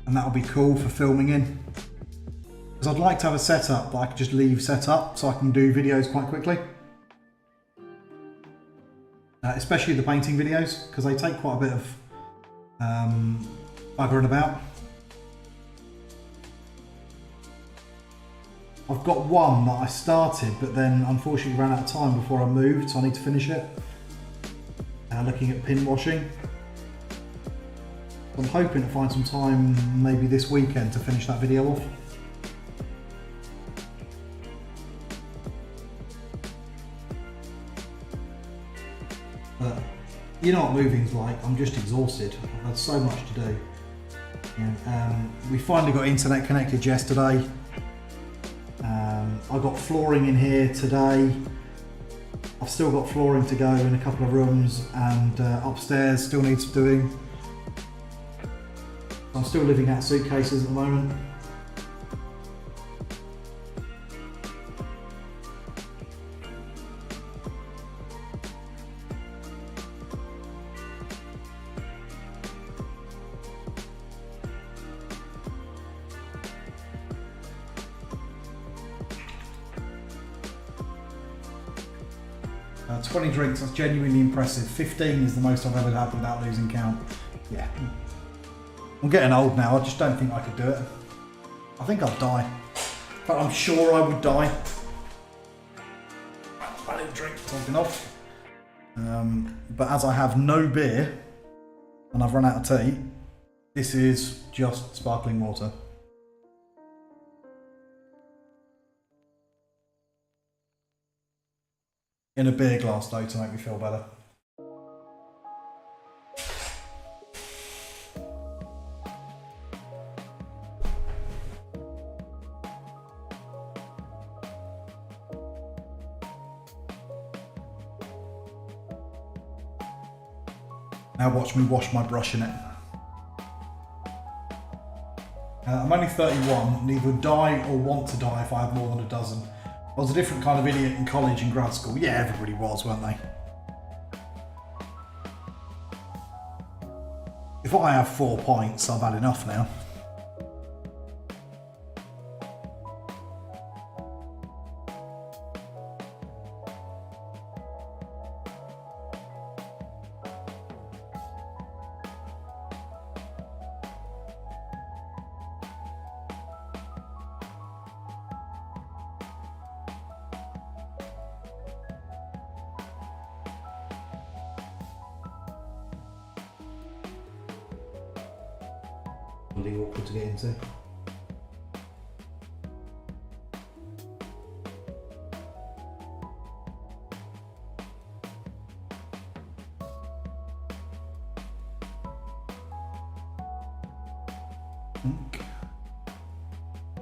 S1: And that'll be cool for filming in. Because I'd like to have a setup that I could just leave set up so I can do videos quite quickly. Especially the painting videos, because they take quite a bit of buggering about. I've got one that I started, but then unfortunately ran out of time before I moved, so I need to finish it. Looking at pin washing. I'm hoping to find some time, maybe this weekend, to finish that video off. But you know what moving's like, I'm just exhausted. I've had so much to do. We finally got internet connected yesterday. I got flooring in here today. I've still got flooring to go in a couple of rooms, and upstairs still needs doing. I'm still living out suitcases at the moment. 20 drinks, that's genuinely impressive. 15 is the most I've ever had without losing count. Yeah. I'm getting old now, I just don't think I could do it. I think I'd die. But I'm sure I would die. I didn't drink, talking off. But as I have no beer, and I've run out of tea, this is just sparkling water. In a beer glass though, to make me feel better. Now watch me wash my brush in it. I'm only 31, neither die or want to die if I have more than a dozen. I was a different kind of idiot in college and grad school. Yeah, everybody was, weren't they? If I have 4 pints, I've had enough now. Really awkward to get into.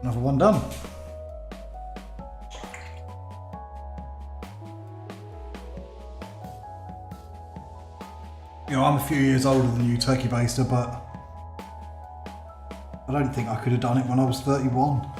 S1: Another one done. You know, I'm a few years older than you, Turkey Baster, but I don't think I could have done it when I was 31.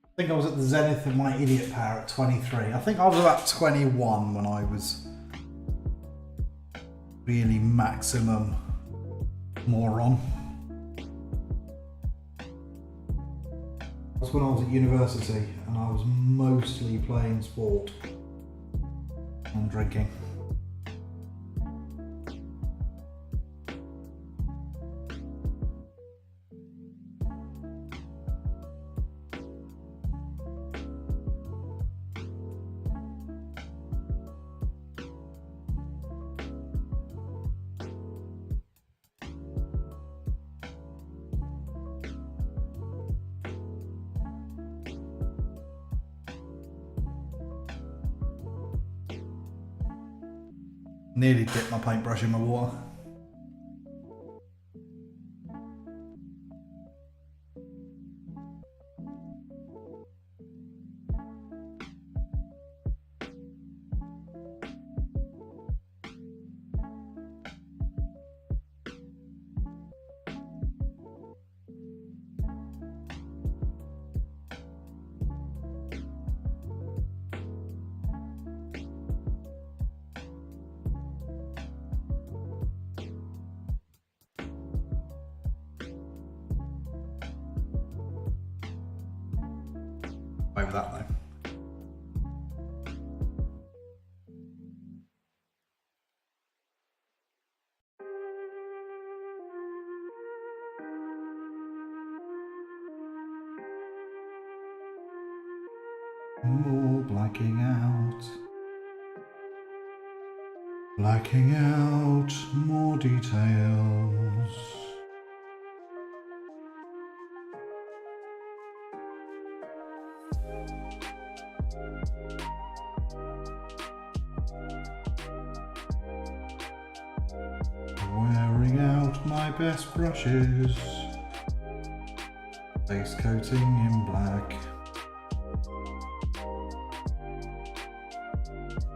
S1: I think I was at the zenith of my idiot power at 23. I think I was about 21 when I was really maximum moron. That's when I was at university and I was mostly playing sport and drinking. Nearly dipped my paintbrush in my water. Over that though. More blacking out. Blacking out more details. Wearing out my best brushes, base coating in black.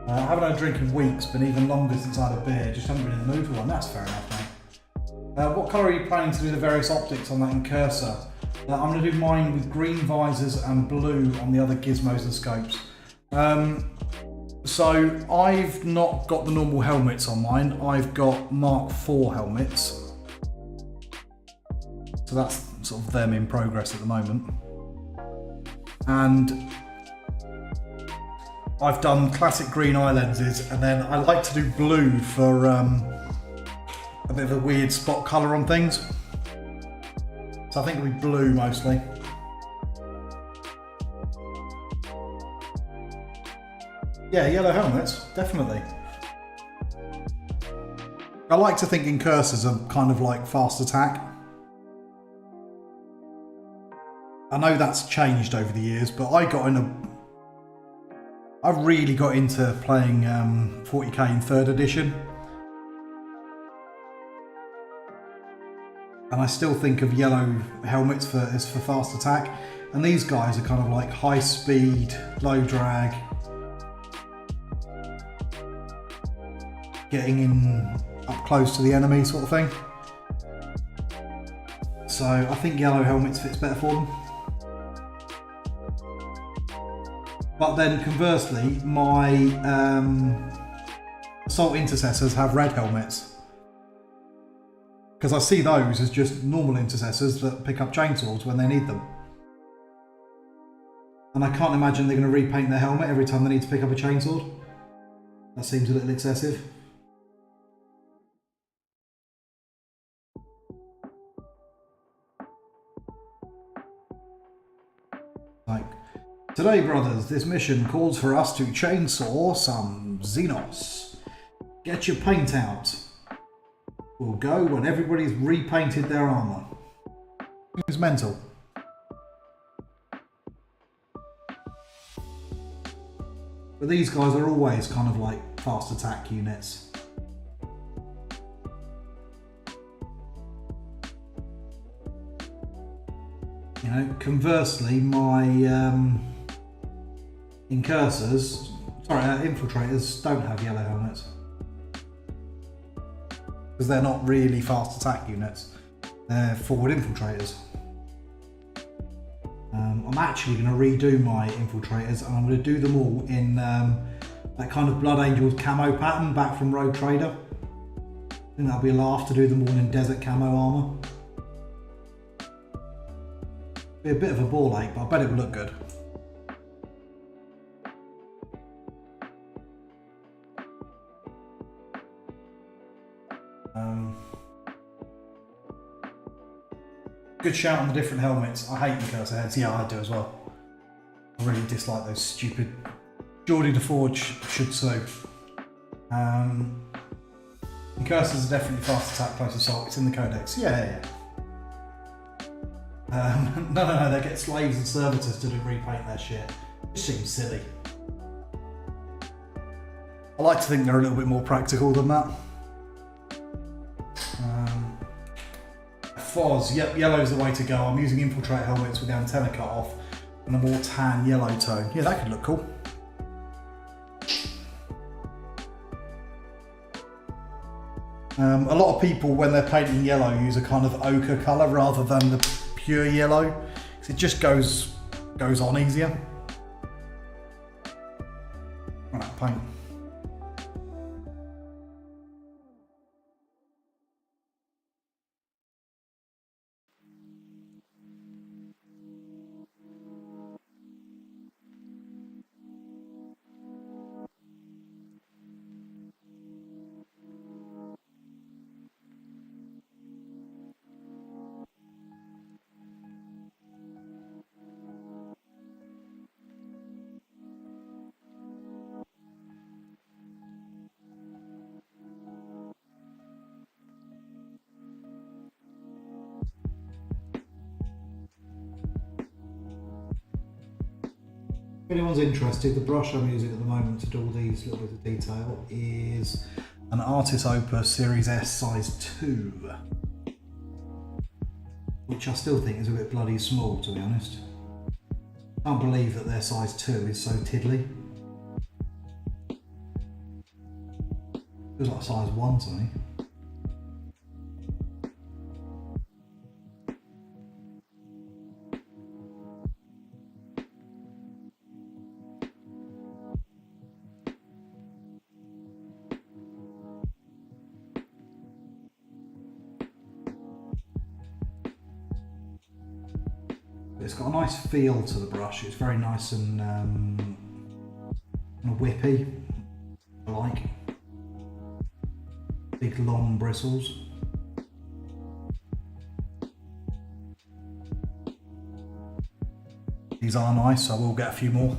S1: I haven't had a drink in weeks, been even longer since I had a beer, just haven't been in the mood for one. That's fair enough, mate. What colour are you planning to do the various optics on that incursor? I'm going to do mine with green visors and blue on the other gizmos and scopes. So I've not got the normal helmets on mine, I've got Mark IV helmets. So that's sort of them in progress at the moment. And I've done classic green eye lenses, and then I like to do blue for a bit of a weird spot colour on things. So I think it'll be blue mostly. Yeah, yellow helmets, definitely. I like to think incursors are kind of like fast attack. I know that's changed over the years, but I really got into playing 40k in 3rd edition. And I still think of yellow helmets as for fast attack. And these guys are kind of like high speed, low drag. Getting in up close to the enemy sort of thing. So I think yellow helmets fits better for them. But then conversely, my assault intercessors have red helmets. Because I see those as just normal intercessors that pick up chainsaws when they need them. And I can't imagine they're going to repaint their helmet every time they need to pick up a chainsaw. That seems a little excessive. Like, today, brothers, this mission calls for us to chainsaw some Xenos. Get your paint out. We'll go when everybody's repainted their armour. It's mental. But these guys are always kind of like fast attack units. You know, conversely, my incursors, infiltrators don't have yellow helmets. Because they're not really fast attack units. They're forward infiltrators. I'm actually going to redo my infiltrators and I'm going to do them all in that kind of Blood Angels camo pattern back from Rogue Trader. I think that'll be a laugh to do them all in desert camo armour. Be a bit of a ball ache, but I bet it will look good. Good shout on the different helmets. I hate incursor heads. Yeah, I do as well. I really dislike those stupid Geordie the Forge should sue. Incursors are definitely fast attack, close assault. It's in the codex. Yeah. No, they get slaves and servitors to repaint their shit. It seems silly. I like to think they're a little bit more practical than that. Foz, yep, yellow's the way to go. I'm using infiltrate helmets with the antenna cut off and a more tan yellow tone. Yeah, that could look cool. A lot of people, when they're painting yellow, use a kind of ochre colour rather than the pure yellow, because it just goes on easier. Right, paint. If anyone's interested, the brush I'm using at the moment to do all these little bits of detail is an Artis Opus Series S size 2, which I still think is a bit bloody small, to be honest. Can't believe that their size 2 is so tiddly. Feels like a size 1 to me. It's got a nice feel to the brush. It's very nice and whippy. I like big long bristles. These are nice, so I will get a few more.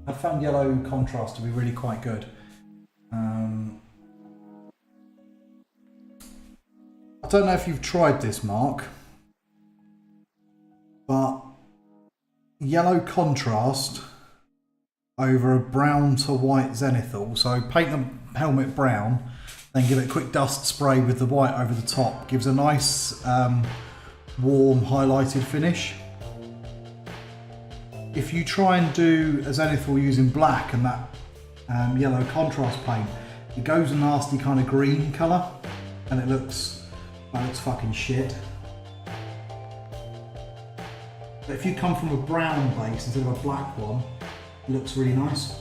S1: I found yellow contrast to be really quite good. I don't know if you've tried this, Mark, but yellow contrast over a brown to white zenithal. So paint the helmet brown, then give it a quick dust spray with the white over the top. Gives a nice warm highlighted finish. If you try and do a zenithal using black and that yellow contrast paint, it goes a nasty kind of green colour and it looks fucking shit. But if you come from a brown base instead of a black one, it looks really nice.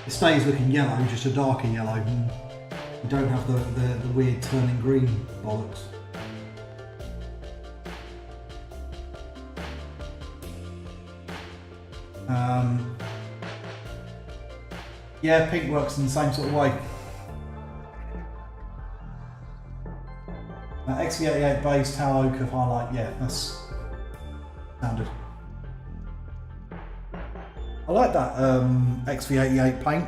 S1: It stays looking yellow, just a darker yellow. You don't have the weird turning green bollocks. Yeah, pink works in the same sort of way. XV88 base, Tau Ochre highlight, yeah, that's standard. I like that XV88 paint.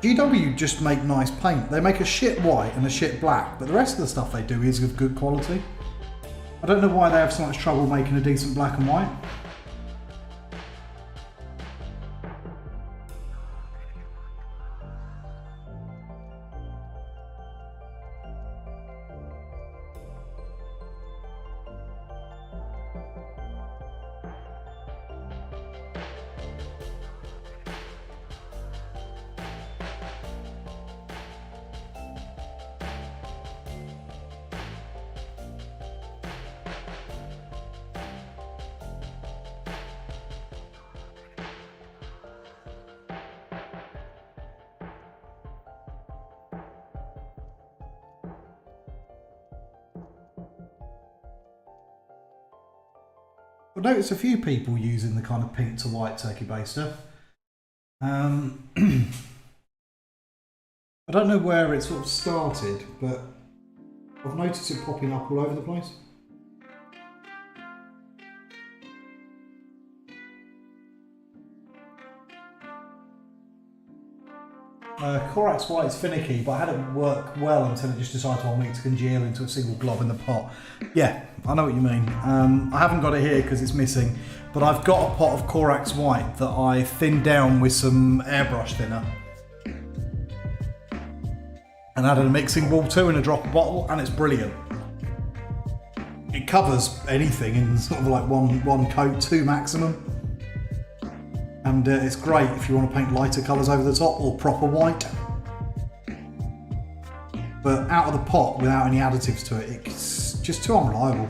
S1: GW just make nice paint. They make a shit white and a shit black, but the rest of the stuff they do is of good quality. I don't know why they have so much trouble making a decent black and white. I've noticed a few people using the kind of pink to white turkey baster. I don't know where it sort of started, but I've noticed it popping up all over the place. Corax White is finicky, but I had it work well until it just decided one week to congeal into a single glob in the pot. Yeah, I know what you mean. I haven't got it here because it's missing, but I've got a pot of Corax White that I thinned down with some airbrush thinner. And added a mixing bowl too in a drop of bottle, and it's brilliant. It covers anything in sort of like one coat, 2 maximum. And it's great if you want to paint lighter colours over the top or proper white. But out of the pot without any additives to it, it's just too unreliable.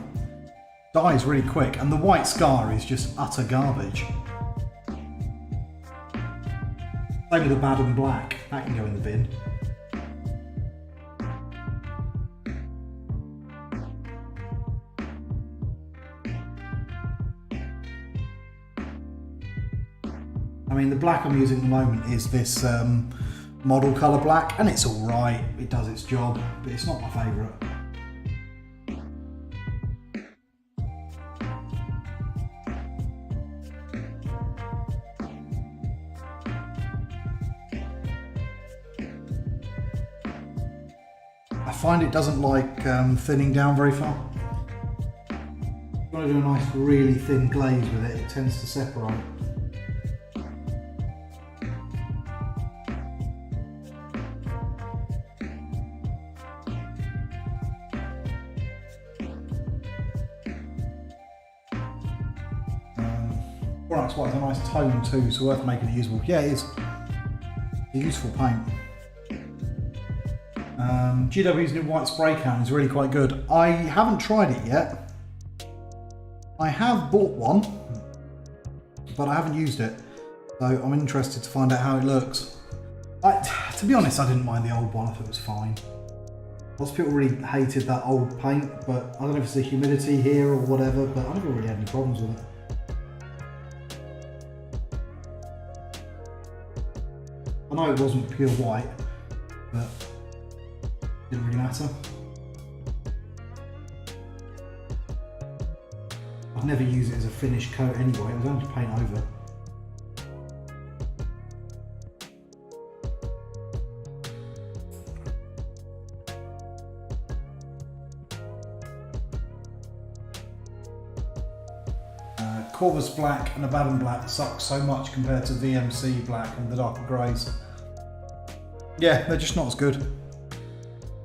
S1: Dies really quick, and the white scar is just utter garbage. Same with the bad and black, that can go in the bin. I mean, the black I'm using at the moment is this model colour black, and it's alright, it does its job, but it's not my favourite. I find it doesn't like thinning down very far. If you want to do a nice really thin glaze with it, it tends to separate. Corax White is a nice tone too, so worth making it usable. Yeah, it is a useful paint. GW's new white spray can is really quite good. I haven't tried it yet. I have bought one, but I haven't used it, so I'm interested to find out how it looks. To be honest, I didn't mind the old one, I thought it was fine. Lots of people really hated that old paint, but I don't know if it's the humidity here or whatever, but I never really had any problems with it. I know it wasn't pure white, but it didn't really matter. I'd never use it as a finished coat anyway, it was only to paint over. Corvus Black and Abaddon Black suck so much compared to VMC Black and the darker greys. Yeah, they're just not as good.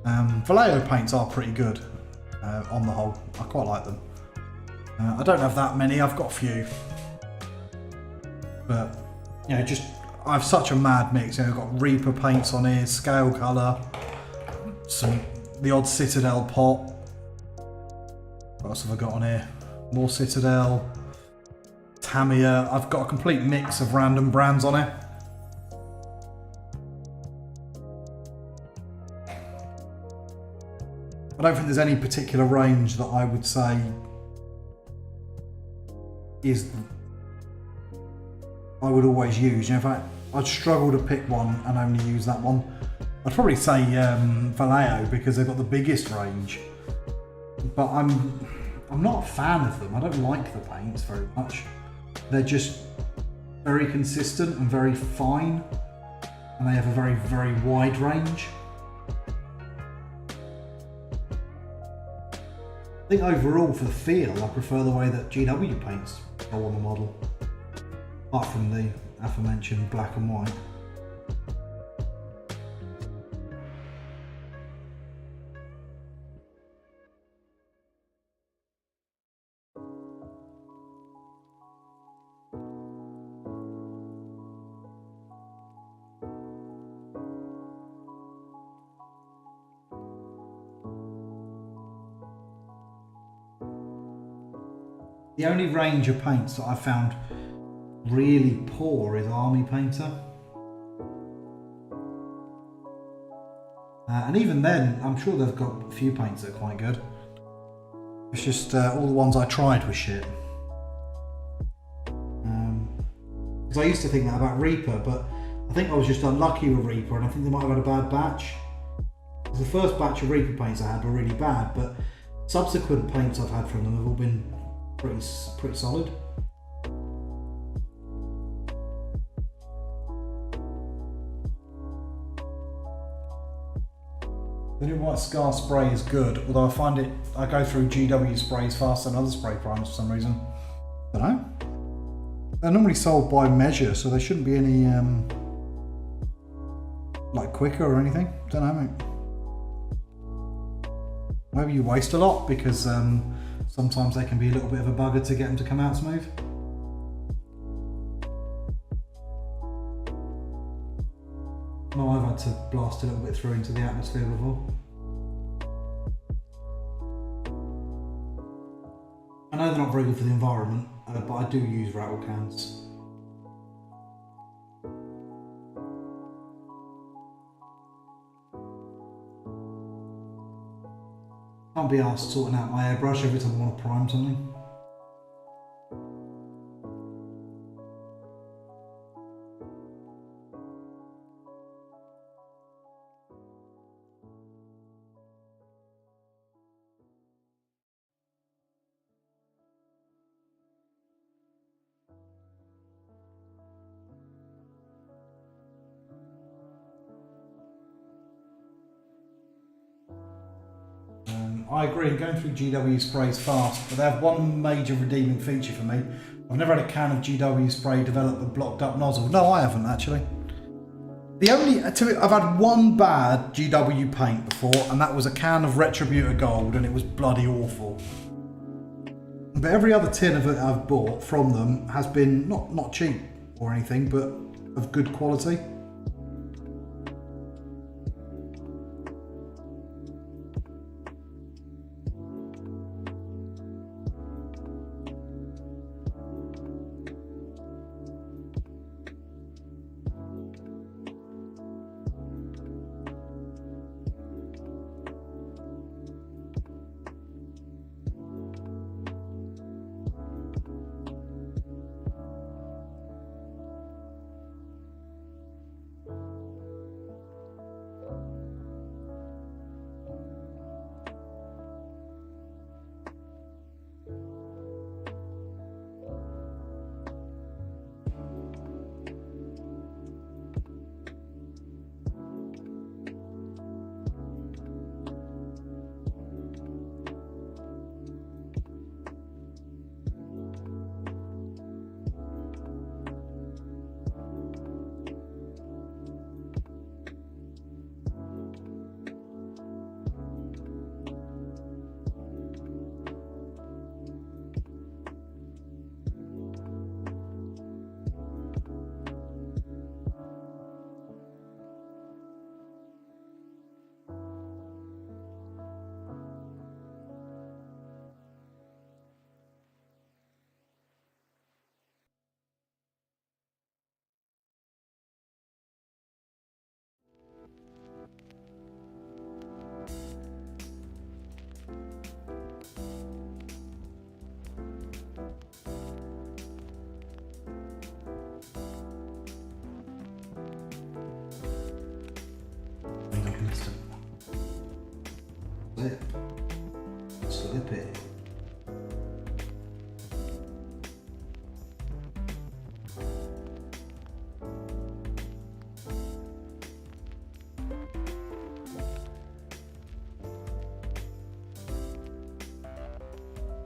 S1: Vallejo paints are pretty good on the whole. I quite like them. I don't have that many, I've got a few. But, you know, just, I have such a mad mix. You know, I've got Reaper paints on here, scale colour, the odd Citadel pot. What else have I got on here? More Citadel. Tamiya. I've got a complete mix of random brands on it. I don't think there's any particular range that I would say is I would always use. You know, in fact, I'd struggle to pick one and only use that one. I'd probably say Vallejo because they've got the biggest range, but I'm not a fan of them. I don't like the paints very much. They're just very consistent and very fine, and they have a very, very wide range. I think overall for the feel, I prefer the way that GW paints go on the model, apart from the aforementioned black and white. The only range of paints that I've found really poor is Army Painter. And even then, I'm sure they've got a few paints that are quite good. It's just all the ones I tried were shit. Because I used to think that about Reaper, but I think I was just unlucky with Reaper, and I think they might have had a bad batch. Because the first batch of Reaper paints I had were really bad, but subsequent paints I've had from them have all been pretty solid. The new White Scar spray is good, although I find I go through GW sprays faster than other spray primers for some reason. I don't know. They're normally sold by measure, so there shouldn't be any like quicker or anything. Don't know, mate. Maybe you waste a lot because sometimes they can be a little bit of a bugger to get them to come out smooth. No, I've had to blast a little bit through into the atmosphere before. I know they're not very good for the environment, but I do use rattle cans. Can't be asked sorting out my airbrush every time I want to prime something. I agree, going through GW sprays fast, but they have one major redeeming feature for me. I've never had a can of GW spray develop a blocked up nozzle. No, I haven't actually. I've had one bad GW paint before, and that was a can of Retributor Gold, and it was bloody awful. But every other tin of it I've bought from them has been not cheap or anything, but of good quality. Slip. Slip it.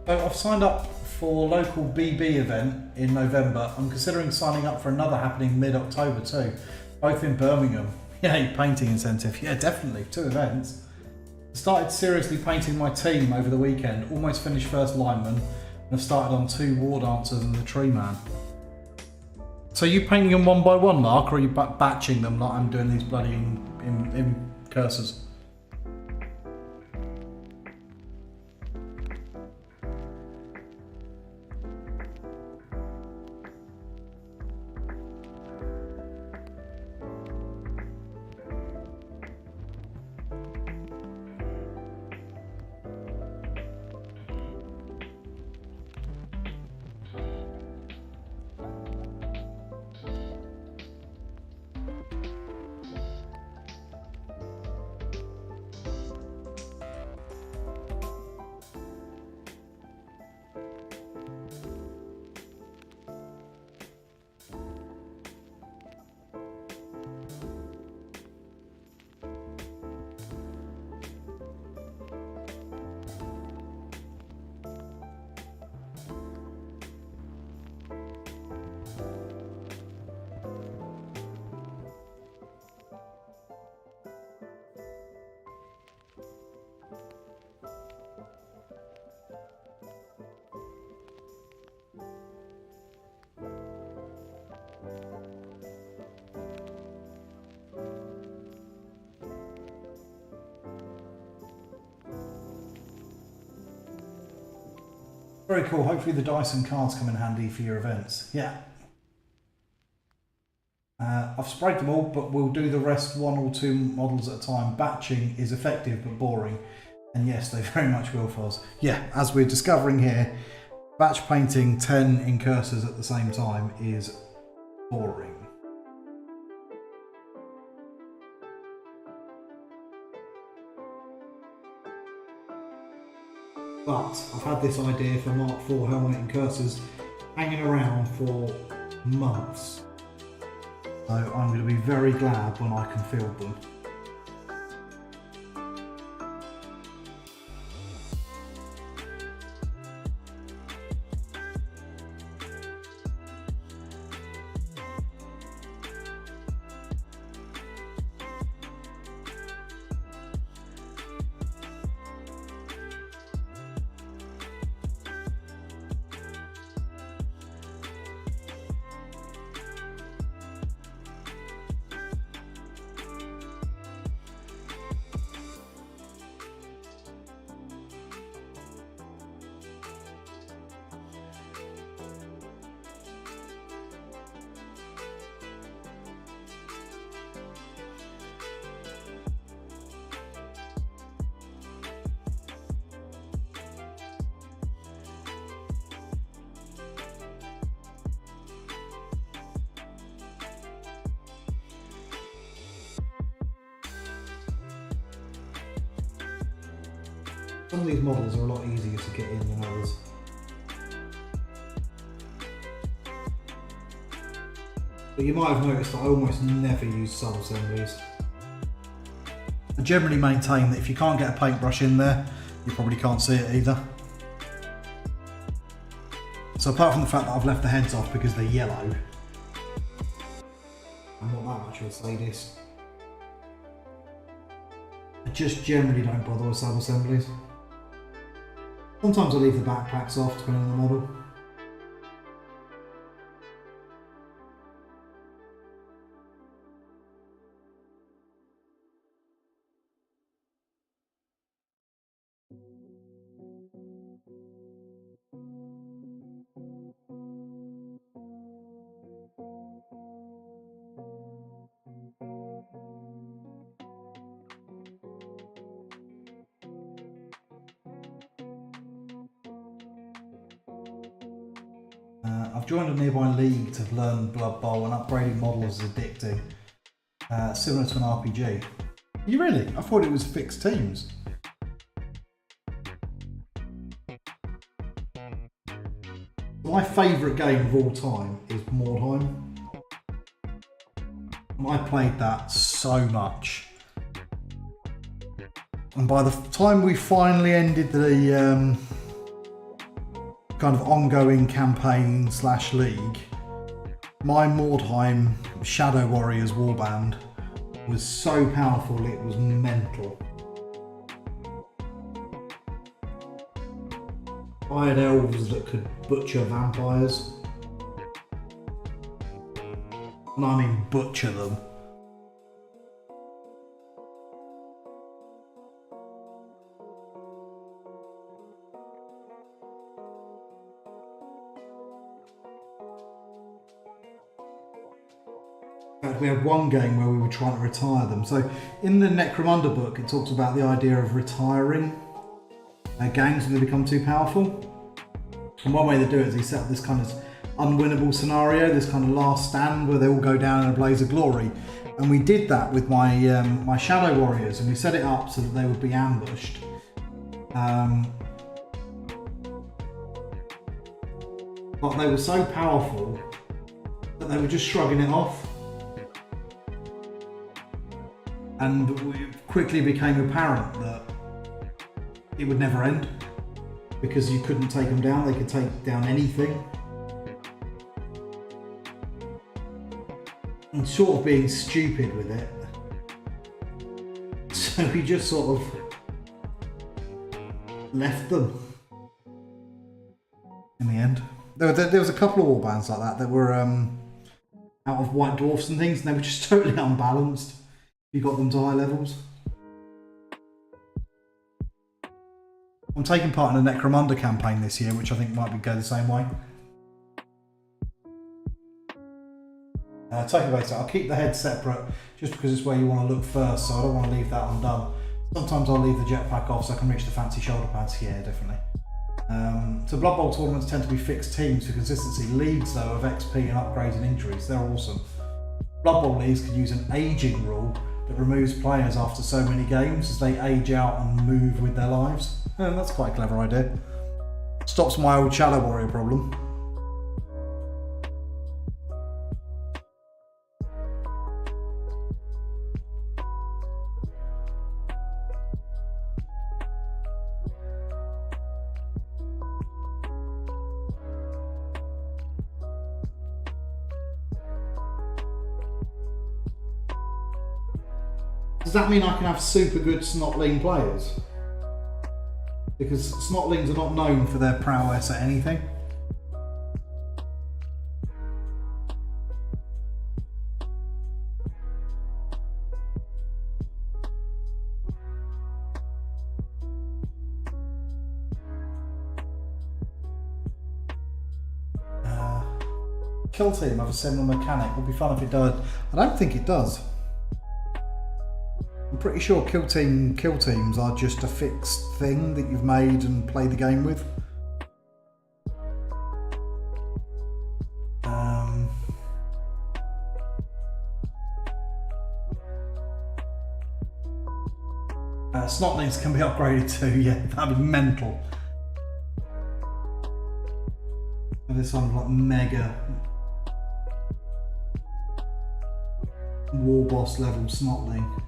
S1: So I've signed up for local BB event in November. I'm considering signing up for another happening mid-October too, both in Birmingham. Yay, painting incentive. Yeah, definitely, 2 events. Started seriously painting my team over the weekend, almost finished first lineman, and have started on 2 war dancers and the tree man. So are you painting them one by one, Mark, or are you batching them like I'm doing these bloody incursors? Very cool. Hopefully the dice and cards come in handy for your events. Yeah. I've sprayed them all, but we'll do the rest 1 or 2 models at a time. Batching is effective but boring. And yes, they very much will, Foz. Yeah, as we're discovering here, batch painting 10 incursors at the same time is boring. But I've had this idea for Mark IV helmet incursors hanging around for months. So I'm going to be very glad when I can field them. Some of these models are a lot easier to get in than others. But you might have noticed that I almost never use sub-assemblies. I generally maintain that if you can't get a paintbrush in there, you probably can't see it either. So apart from the fact that I've left the heads off because they're yellow, I'm not that much of a sadist. I just generally don't bother with sub-assemblies. Sometimes I leave the backpacks off depending on the model. I've joined a nearby league to learn Blood Bowl, and upgrading models is addicting. Similar to an RPG. You really? I thought it was fixed teams. My favourite game of all time is Mordheim. I played that so much. And by the time we finally ended the kind of ongoing campaign / league, my Mordheim Shadow Warriors warband was so powerful it was mental. I had elves that could butcher vampires. And I mean butcher them. We had one game where we were trying to retire them. So in the Necromunda book, it talks about the idea of retiring gangs when they become too powerful. And one way they do it is they set up this kind of unwinnable scenario, this kind of last stand where they all go down in a blaze of glory. And we did that with my my Shadow Warriors, and we set it up so that they would be ambushed. But they were so powerful that they were just shrugging it off. And it quickly became apparent that it would never end because you couldn't take them down. They could take down anything. And sort of being stupid with it. So we just sort of left them in the end. There was a couple of warbands like that were out of White Dwarfs and things, and they were just totally unbalanced. You got them to high levels. I'm taking part in a Necromunda campaign this year, which I think might go the same way. Taking base, I'll keep the head separate just because it's where you want to look first, so I don't want to leave that undone. Sometimes I'll leave the jetpack off so I can reach the fancy shoulder pads. Yeah, definitely. So Blood Bowl tournaments tend to be fixed teams for consistency. Leagues though of XP and upgrades and injuries, they're awesome. Blood Bowl leagues could use an aging rule that removes players after so many games as they age out and move with their lives. That's quite a clever idea. Stops my old Shadow Warrior problem. Does that mean I can have super good Snotling players? Because Snotlings are not known for their prowess at anything. Kill team have a similar mechanic. Would be fun if it does. I don't think it does. I'm pretty sure kill teams are just a fixed thing that you've made and play the game with. Snotlings can be upgraded too, yeah, that'd be mental. This one's like mega war boss level Snotling.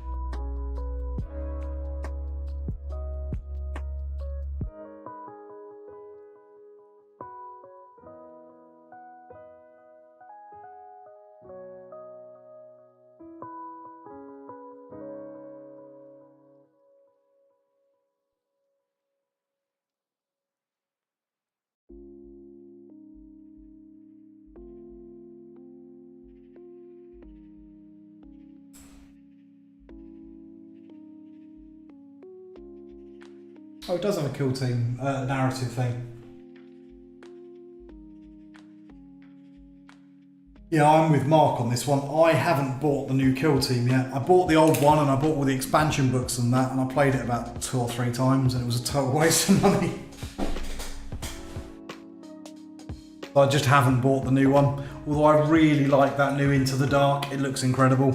S1: Oh, it does have a kill team narrative thing. Yeah, I'm with Mark on this one. I haven't bought the new kill team yet. I bought the old one and I bought all the expansion books and that, and I played it about 2 or 3 times and it was a total waste of money. I just haven't bought the new one. Although I really like that new Into the Dark. It looks incredible.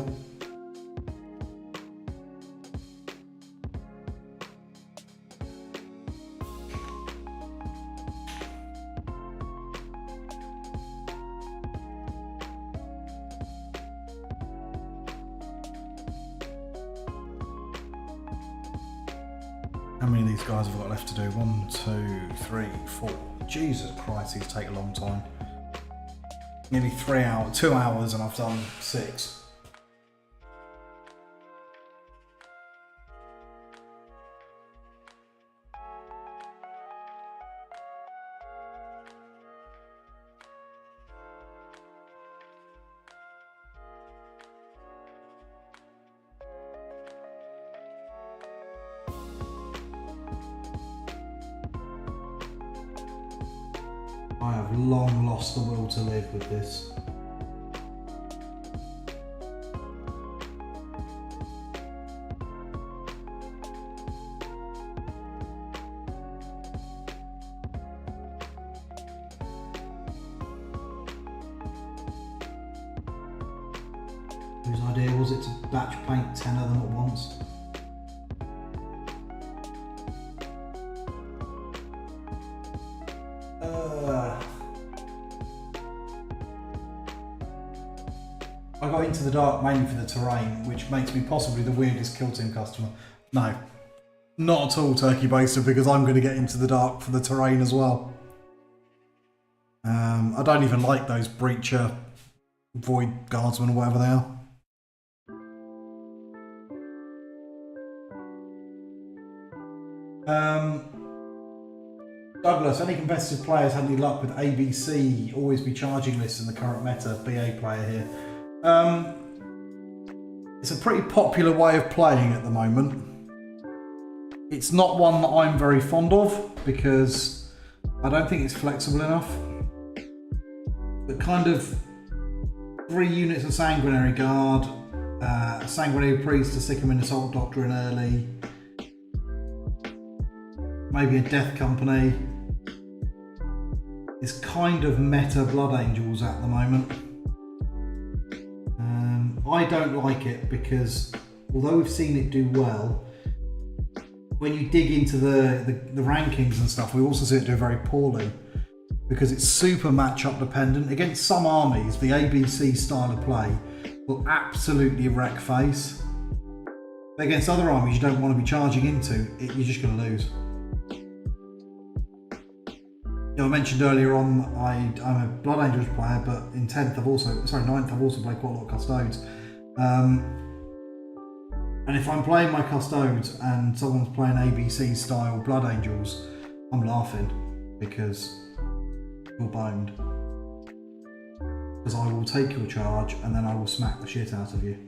S1: How many of these guys have I got left to do? 1, 2, 3, 4. Jesus Christ, these take a long time. Nearly 3 hours, 2 hours, and I've done 6. I have long lost the will to live with this. Whose idea was it to batch paint 10 of them at once? I got into the dark mainly for the terrain, which makes me possibly the weirdest kill team customer. No, not at all, Turkey Baster, because I'm going to get into the dark for the terrain as well. I don't even like those Breacher, Void Guardsmen, or whatever they are. Douglas, any competitive players had any luck with ABC always be charging lists in the current meta? BA player here. It's a pretty popular way of playing at the moment. It's not one that I'm very fond of because I don't think it's flexible enough. But kind of 3 units of Sanguinary Guard, a Sanguinary Priest to stick them in Assault Doctrine early, maybe a Death Company. It's kind of meta Blood Angels at the moment. I don't like it because although we've seen it do well, when you dig into the rankings and stuff, we also see it do very poorly because it's super matchup dependent. Against some armies, the ABC style of play will absolutely wreck face. But against other armies you don't want to be charging into, you're just going to lose. You know, I mentioned earlier on I'm a Blood Angels player, but in 9th I've also played quite a lot of Custodes. And if I'm playing my Custodes and someone's playing ABC style Blood Angels, I'm laughing because you're boned. Because I will take your charge and then I will smack the shit out of you.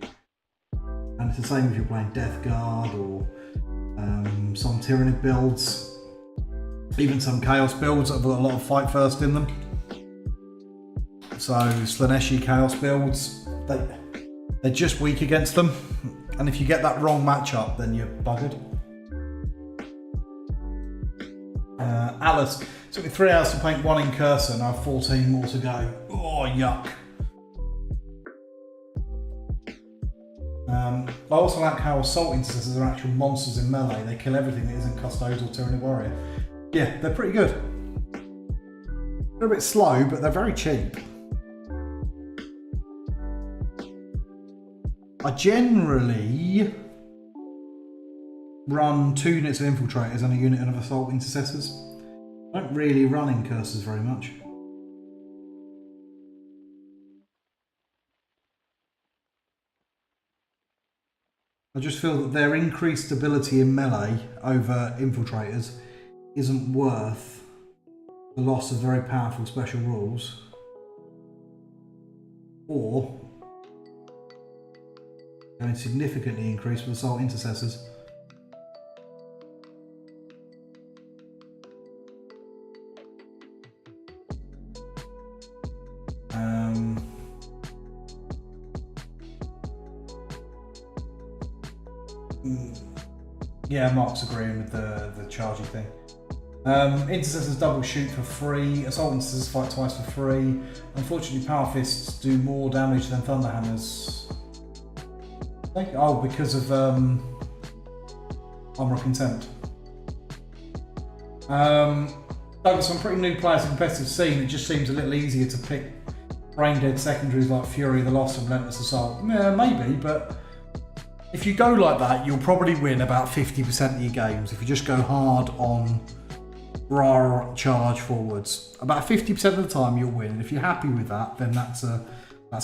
S1: And it's the same if you're playing Death Guard or some Tyrannid builds. Even some Chaos builds that have got a lot of Fight First in them. So Slaneshi Chaos builds, they're just weak against them. And if you get that wrong matchup, then you're buggered. Alice, it took me 3 hours to paint 1 incursor, and I have 14 more to go. Oh, yuck. I also like how Assault Intercessors are actual monsters in melee. They kill everything that isn't Custos or Tyrannid Warrior. Yeah, they're pretty good. They're a bit slow, but they're very cheap. I generally run 2 units of Infiltrators and a unit of Assault Intercessors. I don't really run Incursors very much. I just feel that their increased ability in melee over Infiltrators isn't worth the loss of very powerful special rules, or going significantly increased with Assault Intercessors. Yeah, Mark's agreeing with the charging thing. Intercessors double shoot for free. Assault Intercessors fight twice for free. Unfortunately, Power Fists do more damage than Thunderhammers. Oh, because of Armour of Contempt. Douglas, I'm pretty new players in competitive scene. It just seems a little easier to pick brain dead secondaries like Fury, the Lost, and Relentless Assault. Yeah, maybe, but If you go like that, you'll probably win about 50% of your games. If you just go hard on raw charge forwards, about 50% of the time you'll win. And if you're happy with that, then that's a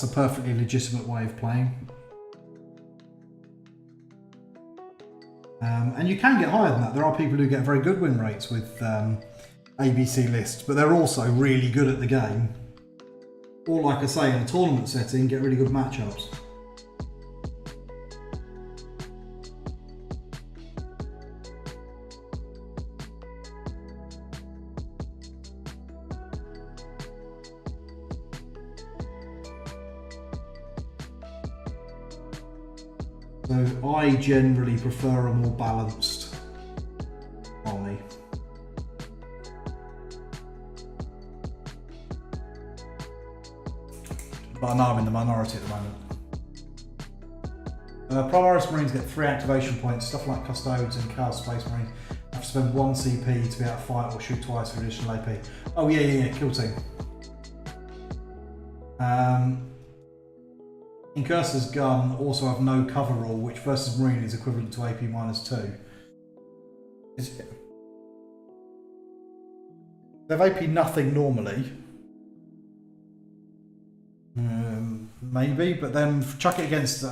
S1: perfectly legitimate way of playing. And you can get higher than that. There are people who get very good win rates with ABC lists, but they're also really good at the game. Or like I say, in a tournament setting, get really good matchups. So I generally prefer a more balanced army. But I know I'm in the minority at the moment. Primaries Marines get 3 activation points. Stuff like Custos and Chaos Space Marines have to spend 1 CP to be able to fight or shoot twice for additional AP. Oh yeah, kill team. Incursors gun also have no cover rule, which versus Marine is equivalent to AP -2. They've AP nothing normally. Maybe, but then chuck it against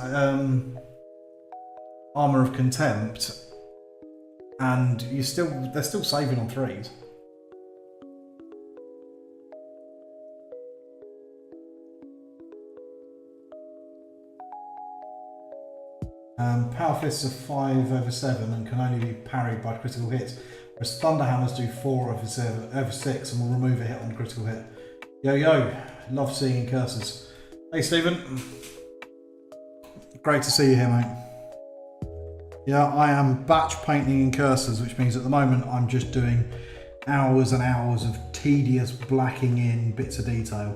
S1: Armour of Contempt, and they're still saving on 3s. Power Fists are 5/7 and can only be parried by critical hits, whereas Thunder Hammers do 4/6 and will remove a hit on critical hit. Yo, love seeing incursors. Hey Stephen, great to see you here, mate. Yeah, I am batch painting incursors, which means at the moment I'm just doing hours and hours of tedious blacking in bits of detail.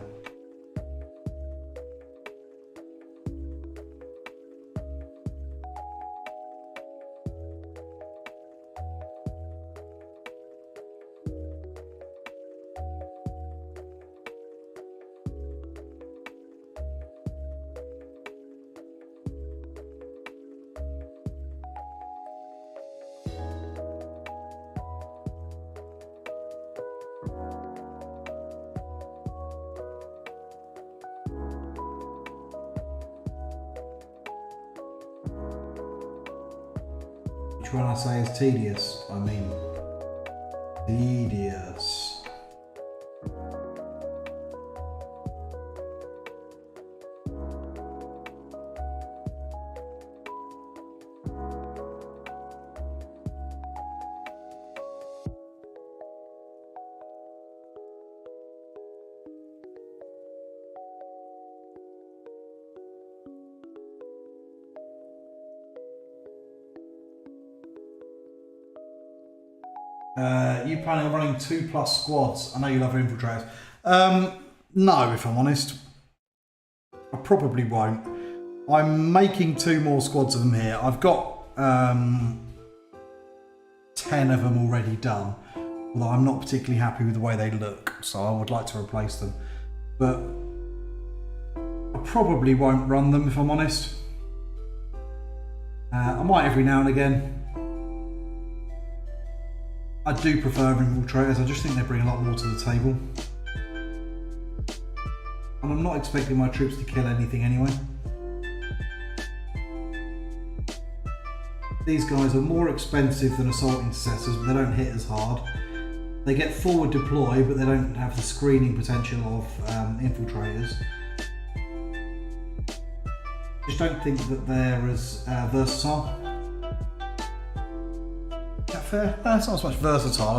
S1: Which one I say is tedious, I mean tedious. You planning on running 2+ squads? I know you love infiltrators. No, if I'm honest. I probably won't. I'm making 2 more squads of them here. I've got 10 of them already done, although I'm not particularly happy with the way they look, so I would like to replace them. But I probably won't run them, if I'm honest. I might every now and again. I do prefer infiltrators, I just think they bring a lot more to the table. And I'm not expecting my troops to kill anything anyway. These guys are more expensive than assault intercessors, but they don't hit as hard. They get forward deploy, but they don't have the screening potential of infiltrators. Just don't think that they're as versatile. Fair? No, it's not as much versatile.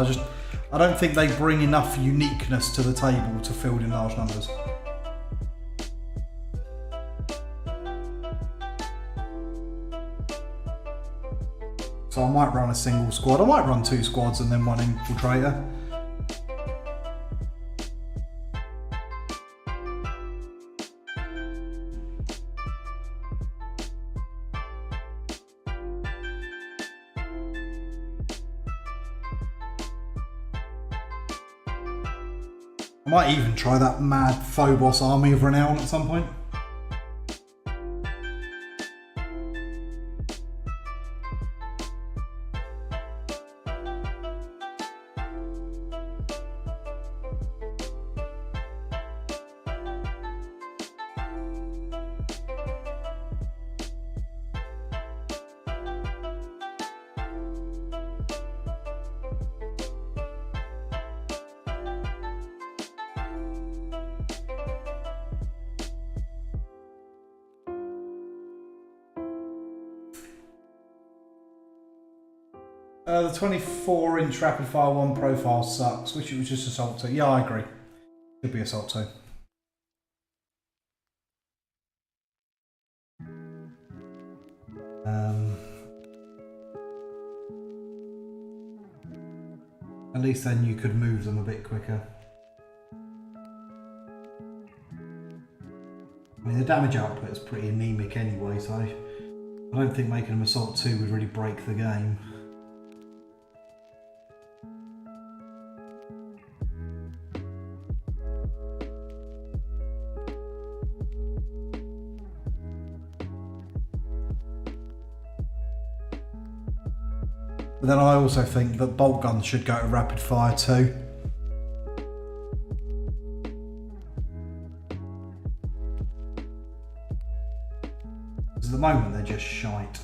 S1: I don't think they bring enough uniqueness to the table to field in large numbers. So I might run a single squad. I might run 2 squads and then 1 infiltrator. I might even try that mad Phobos army of renown at some point. The 24-inch rapid fire 1 profile sucks. Wish it was just assault 2. Yeah, I agree. Could be assault 2. At least then you could move them a bit quicker. I mean, the damage output is pretty anemic anyway, so I don't think making them assault 2 would really break the game. But then I also think that bolt guns should go to rapid fire too. Because at the moment they're just shite.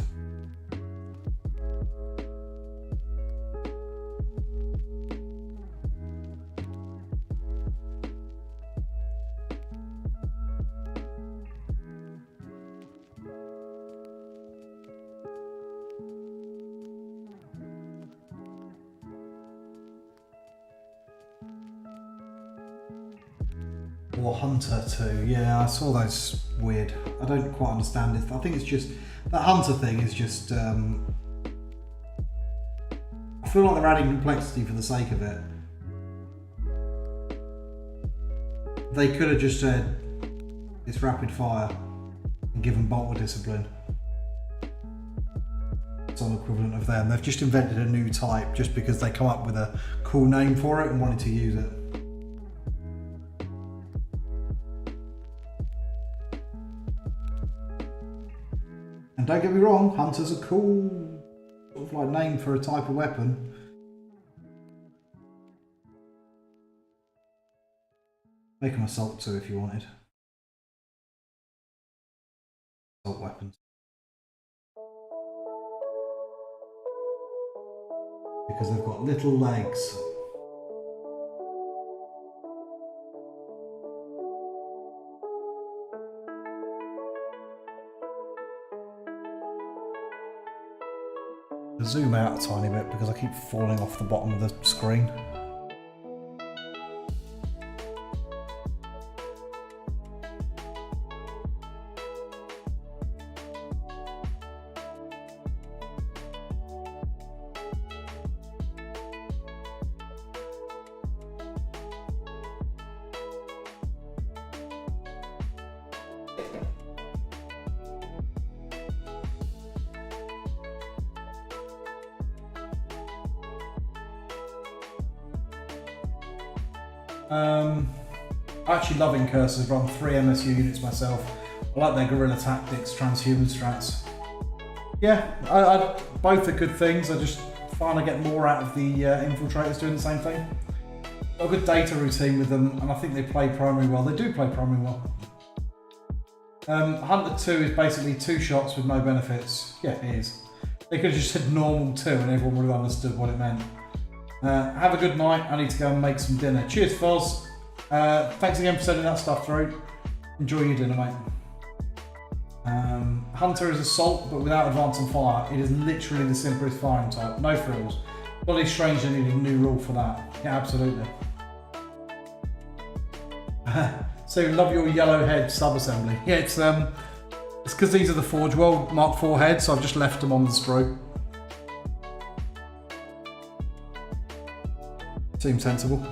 S1: Or Hunter too, yeah, I saw those weird. I don't quite understand it. I think it's just, that Hunter thing is just, I feel like they're adding complexity for the sake of it. They could have just said, it's rapid fire, and given bolter discipline. Some equivalent of them. They've just invented a new type just because they come up with a cool name for it and wanted to use it. And don't get me wrong, Hunter's a cool sort of like name for a type of weapon. Make them assault 2 if you wanted. Assault weapons. Because they've got little legs. Zoom out a tiny bit because I keep falling off the bottom of the screen. I actually love incursors. Run 3 MSU units myself. I like their guerrilla tactics, transhuman strats. Yeah, both are good things. I just find I get more out of the infiltrators doing the same thing. Got a good data routine with them, and I think they play primary well. They do play primary well. Hunter 2 is basically 2 shots with no benefits. Yeah, it is. They could have just said normal 2 and everyone would have understood what it meant. Have a good night. I need to go and make some dinner. Cheers, Foz. Thanks again for sending that stuff through. Enjoy your dinner, mate. Hunter is assault, but without advance and fire. It is literally the simplest firing type. No frills. Bloody strange they need a new rule for that. Yeah, absolutely. So love your yellow head sub-assembly. Yeah, it's because these are the Forge World Mark IV heads, so I've just left them on the sprue. Seems sensible.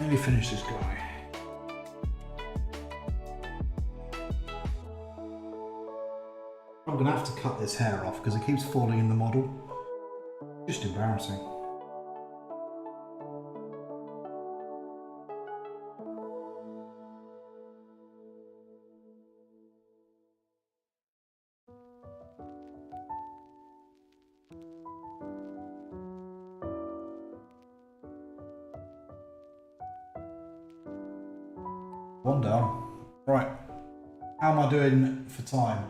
S1: Let me finish this guy. I'm going to have to cut this hair off because it keeps falling in the model. Just embarrassing. One down. Right. How am I doing for time?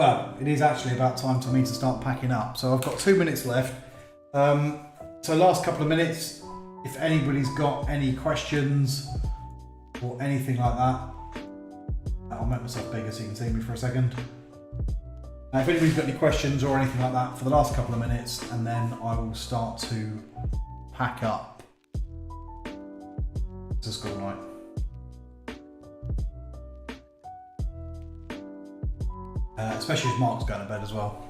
S1: Well, it is actually about time for me to start packing up. So I've got 2 minutes left. So last couple of minutes, if anybody's got any questions or anything like that, I'll make myself bigger so you can see me for a second. If anybody's got any questions or anything like that for the last couple of minutes, and then I will start to pack up to school night. Especially as Mark's going to bed as well.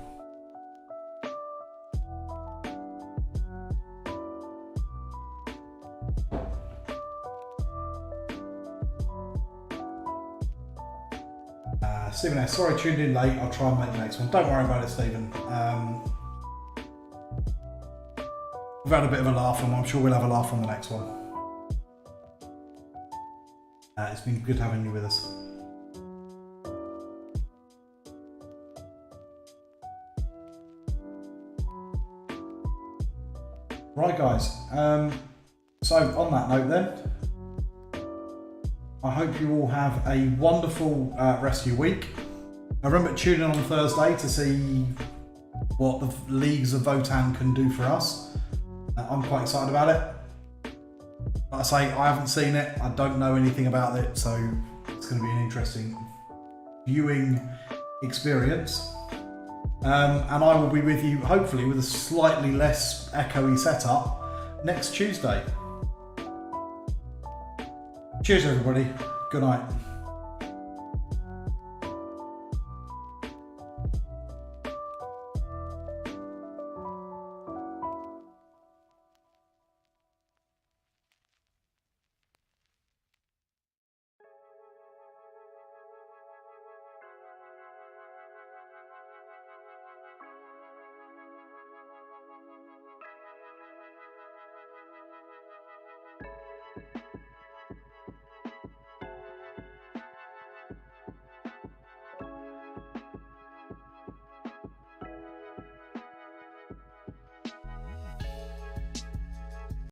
S1: Stephen S, sorry I tuned in late, I'll try and make the next one. Don't worry about it, Stephen. We've had a bit of a laugh and I'm sure we'll have a laugh on the next one. It's been good having you with us. Right guys, so on that note then, I hope you all have a wonderful rest of your week. I remember tuning in on Thursday to see what the leagues of Votann can do for us. I'm quite excited about it. Like I say, I haven't seen it, I don't know anything about it, so it's going to be an interesting viewing experience. And I will be with you, hopefully, with a slightly less echoey setup next Tuesday. Cheers, everybody. Good night.